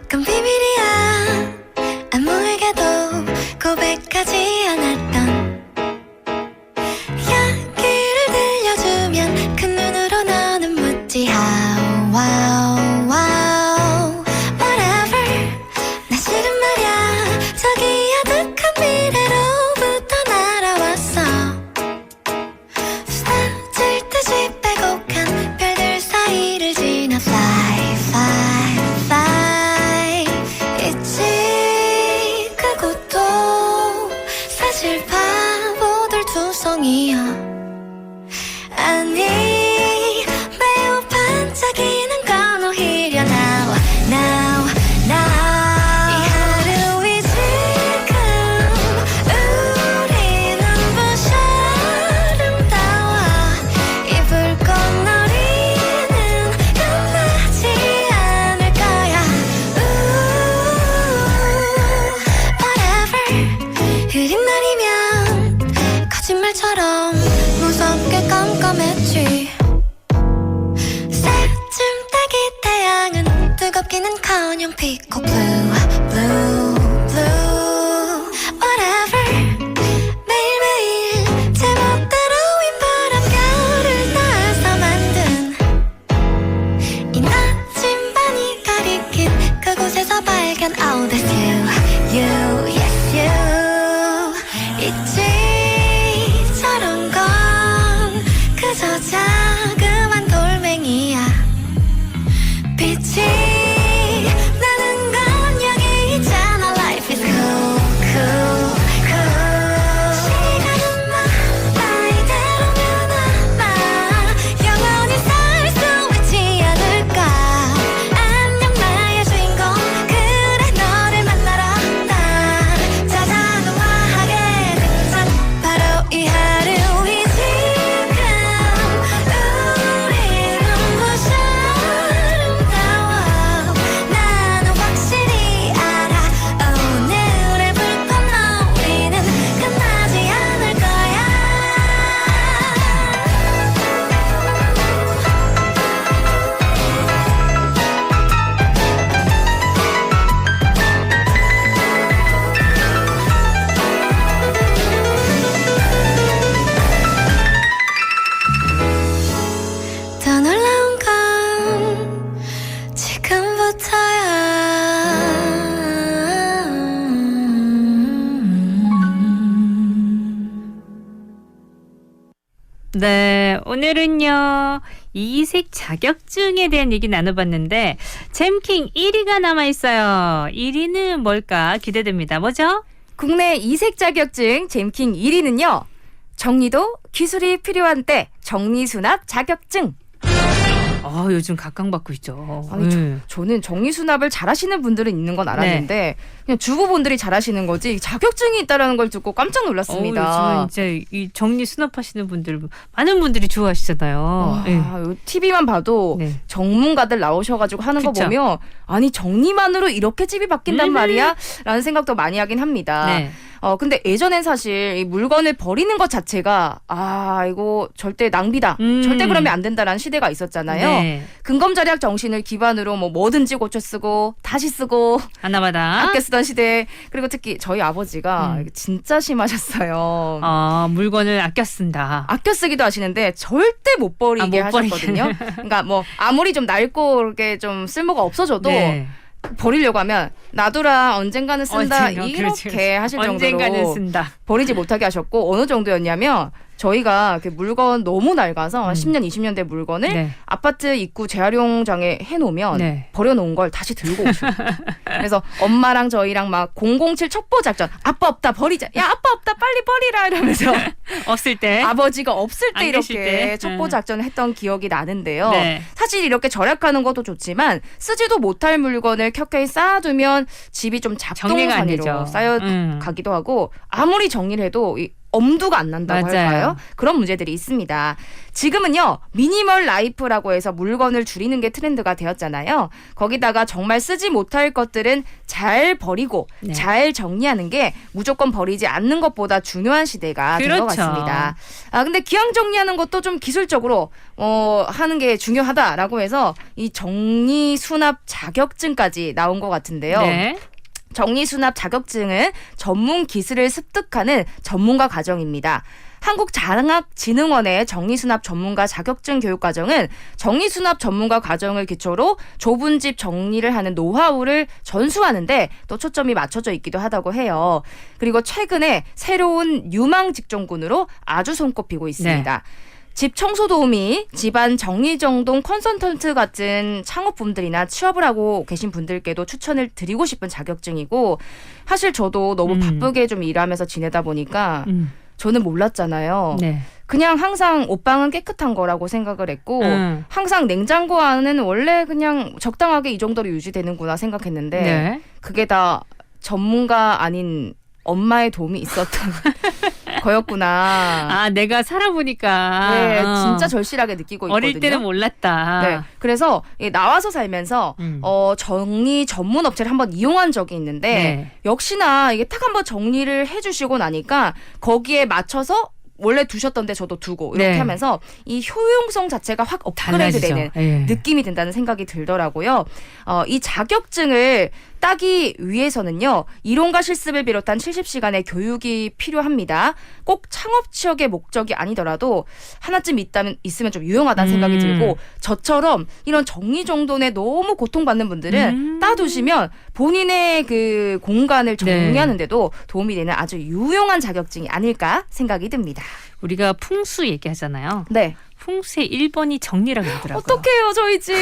그건 비밀이야 아무에게도 고백하지 않았던 이야기를 들려주면 그 눈으로 너는 묻지 how wow wow whatever 나 싫은 말야 저기 아득한 미래로부터 날아왔어 쏟아질 듯이 빼곡한 별들 사이를 지나 fly fly fly 네, 오늘은요. 이색 자격증에 대한 얘기 나눠봤는데 잼킹 1위가 남아있어요. 1위는 뭘까 기대됩니다. 뭐죠? 국내 이색 자격증 잼킹 1위는요. 정리도 기술이 필요한 때 정리수납 자격증. 요즘 각광받고 있죠. 아니, 저는 정리수납을 잘하시는 분들은 있는 건 알았는데 그냥 주부분들이 잘하시는 거지 자격증이 있다는 걸 듣고 깜짝 놀랐습니다. 요즘은 이제 이 정리수납하시는 분들 많은 분들이 좋아하시잖아요. TV만 봐도 전문가들 나오셔가지고 하는 거 보면 아니 정리만으로 이렇게 집이 바뀐단 말이야? 라는 생각도 많이 하긴 합니다. 근데 예전엔 사실 이 물건을 버리는 것 자체가 이거 절대 낭비다. 절대 그러면 안 된다라는 시대가 있었잖아요. 근검절약 정신을 기반으로 뭐든지 고쳐 쓰고 다시 쓰고 하나마다 아껴 쓰던 시대. 그리고 특히 저희 아버지가 진짜 심하셨어요. 물건을 아껴 쓴다. 아껴 쓰기도 하시는데 절대 못 버리게 하셨거든요. 그러니까 뭐 아무리 좀 낡고 이렇게 좀 쓸모가 없어져도 버리려고 하면 놔두라 언젠가는 쓴다 이렇게 하실 정도로 언젠가는 쓴다. 버리지 못하게 하셨고 어느 정도였냐면 저희가 그 물건 너무 낡아서 10년, 20년 된 물건을 아파트 입구 재활용장에 해놓으면 버려놓은 걸 다시 들고 오시고 그래서 엄마랑 저희랑 막 007 첩보 작전 아빠 없다 버리자 야 아빠 없다 빨리 버리라 이러면서 없을 때 아버지가 없을 때 계실 이렇게 때. 첩보 작전을 했던 기억이 나는데요. 사실 이렇게 절약하는 것도 좋지만 쓰지도 못할 물건을 켜켜이 쌓아두면 집이 좀 잡동사니로 쌓여가기도 하고 아무리 정리를 해도 엄두가 안 난다고 할까요? 그런 문제들이 있습니다. 지금은요. 미니멀 라이프라고 해서 물건을 줄이는 게 트렌드가 되었잖아요. 거기다가 정말 쓰지 못할 것들은 잘 버리고 잘 정리하는 게 무조건 버리지 않는 것보다 중요한 시대가 된 것 같습니다. 근데 기왕 정리하는 것도 좀 기술적으로 하는 게 중요하다라고 해서 이 정리 수납 자격증까지 나온 것 같은데요. 정리수납 자격증은 전문 기술을 습득하는 전문가 과정입니다. 한국장학진흥원의 정리수납 전문가 자격증 교육과정은 정리수납 전문가 과정을 기초로 좁은 집 정리를 하는 노하우를 전수하는데 또 초점이 맞춰져 있기도 하다고 해요. 그리고 최근에 새로운 유망 직종군으로 아주 손꼽히고 있습니다. 집 청소 도우미, 집안 정리정돈 컨설턴트 같은 창업분들이나 취업을 하고 계신 분들께도 추천을 드리고 싶은 자격증이고 사실 저도 너무 바쁘게 좀 일하면서 지내다 보니까 저는 몰랐잖아요. 그냥 항상 옷방은 깨끗한 거라고 생각을 했고 항상 냉장고 안은 원래 그냥 적당하게 이 정도로 유지되는구나 생각했는데 그게 다 전문가 아닌 엄마의 도움이 있었던 거였구나. 내가 살아보니까. 진짜 절실하게 느끼고 있거든요. 어릴 때는 몰랐다. 그래서 나와서 살면서 정리 전문 업체를 한번 이용한 적이 있는데 역시나 이게 딱 한번 정리를 해주시고 나니까 거기에 맞춰서 원래 두셨던데 저도 두고 이렇게 하면서 이 효용성 자체가 확 업그레이드되는 느낌이 든다는 생각이 들더라고요. 이 자격증을 따기 위해서는요. 이론과 실습을 비롯한 70시간의 교육이 필요합니다. 꼭 창업 취업의 목적이 아니더라도 하나쯤 있으면 좀 유용하다는 생각이 들고 저처럼 이런 정리정돈에 너무 고통받는 분들은 따두시면 본인의 그 공간을 정리하는데도 도움이 되는 아주 유용한 자격증이 아닐까 생각이 듭니다. 우리가 풍수 얘기하잖아요. 풍수의 1번이 정리라고 그러더라고요. 어떡해요, 저희 집.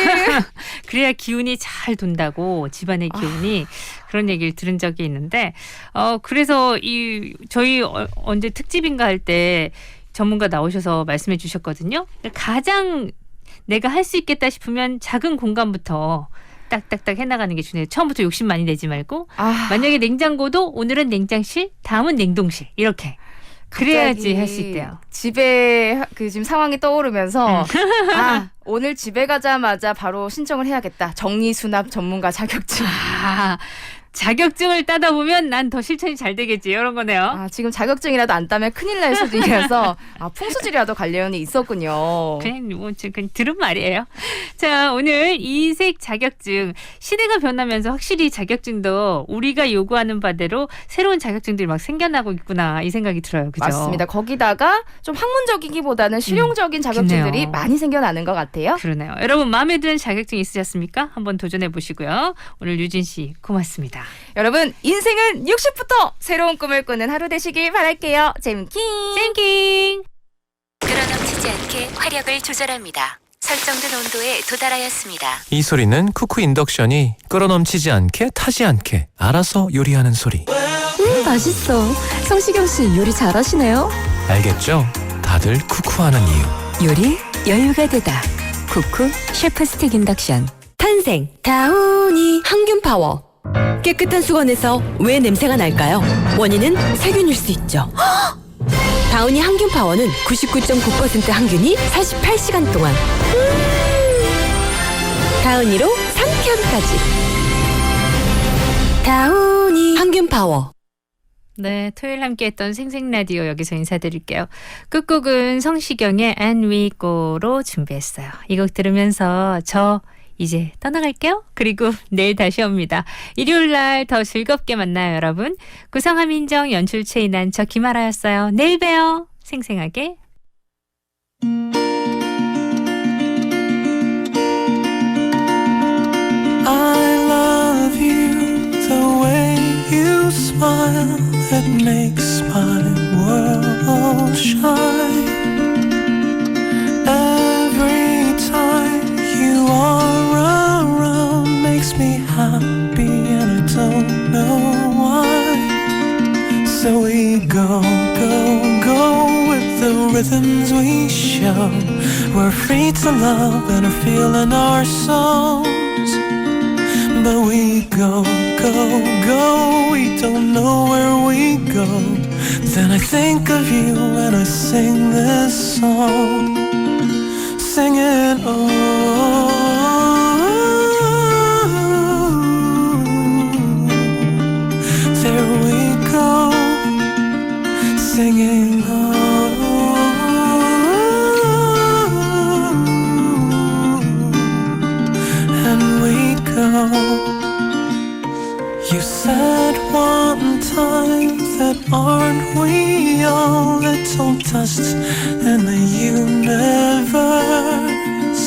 그래야 기운이 잘 돈다고 집안의 기운이 그런 얘기를 들은 적이 있는데 그래서 저희 언제 특집인가 할 때 전문가 나오셔서 말씀해 주셨거든요. 가장 내가 할 수 있겠다 싶으면 작은 공간부터 딱딱딱 해나가는 게 중요해요. 처음부터 욕심 많이 내지 말고 만약에 냉장고도 오늘은 냉장실, 다음은 냉동실 이렇게. 그래야지 할 수 있대요. 집에 지금 상황이 떠오르면서 오늘 집에 가자마자 바로 신청을 해야겠다. 정리수납 전문가 자격증. 자격증을 따다 보면 난 더 실천이 잘 되겠지 이런 거네요. 지금 자격증이라도 안 따면 큰일 날 수도 있어서 풍수지리와도 관련이 있었군요. 그냥 들은 말이에요. 자, 오늘 이색 자격증 시대가 변하면서 확실히 자격증도 우리가 요구하는 바대로 새로운 자격증들이 막 생겨나고 있구나 이 생각이 들어요. 그죠? 맞습니다. 거기다가 좀 학문적이기보다는 실용적인 자격증들이 좋네요. 많이 생겨나는 것 같아요. 그러네요. 여러분 마음에 드는 자격증 있으셨습니까? 한번 도전해 보시고요. 오늘 유진 씨 고맙습니다. 여러분 인생은 60부터 새로운 꿈을 꾸는 하루 되시길 바랄게요. 잼킹. 잼킹. 끌어넘치지 타지 않게 화력을 조절합니다. 설정된 온도에 도달하였습니다. 이 소리는 쿠쿠 인덕션이 끓어넘치지 않게 타지 않게 알아서 요리하는 소리. 맛있어. 성시경 씨 요리 잘하시네요. 알겠죠? 다들 쿠쿠하는 이유. 요리 여유가 되다. 쿠쿠 셰프 스틱 인덕션. 탄생 다우니 항균 파워. 깨끗한 수건에서 왜 냄새가 날까요? 원인은 세균일 수 있죠. 다우니 항균 파워는 99.9% 항균이 48시간 동안 다우니로 상쾌함까지. 다우니 항균 파워. 네, 토요일 함께했던 생생라디오 여기서 인사드릴게요. 끝곡은 성시경의 And We Go로 준비했어요. 이 곡 들으면서 저 이제 떠나갈게요. 그리고 내일 다시 옵니다. 일요일날 더 즐겁게 만나요, 여러분. 구성함 인정 연출 최인한 저 김아라였어요. 내일 봬요. 생생하게. I love you the way you smile. It makes my world shine. Every time you are around makes me happy and I don't know why. So we go, go, go with the rhythms we show. We're free to love and are feeling our souls. But we go, go, go, we don't know where we go. Then I think of you when I sing this song. Singing, oh, there we go. Singing, oh, and we go. You said one time that aren't we all little dust in the universe,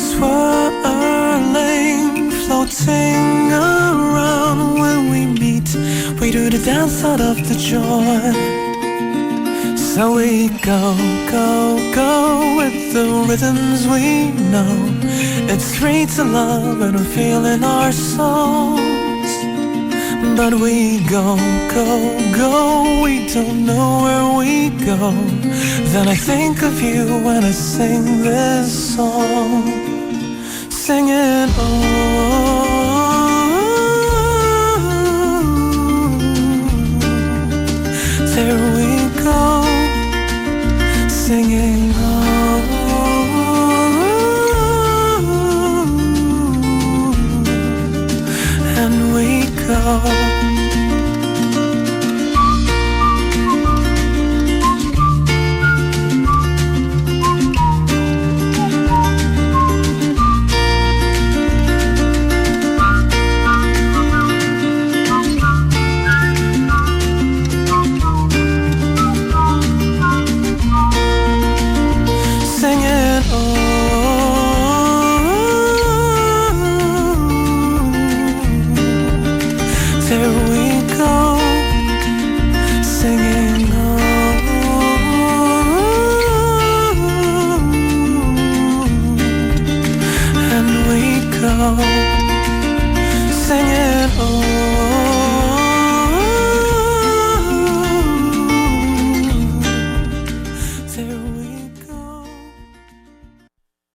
swirling, floating around. When we meet, we do the dance out of the joy. So we go, go, go with the rhythms we know. It's free to love and we're feeling our souls. But we go, go, go, we don't know where we go. Then I think of you when I sing this song. Singing, oh.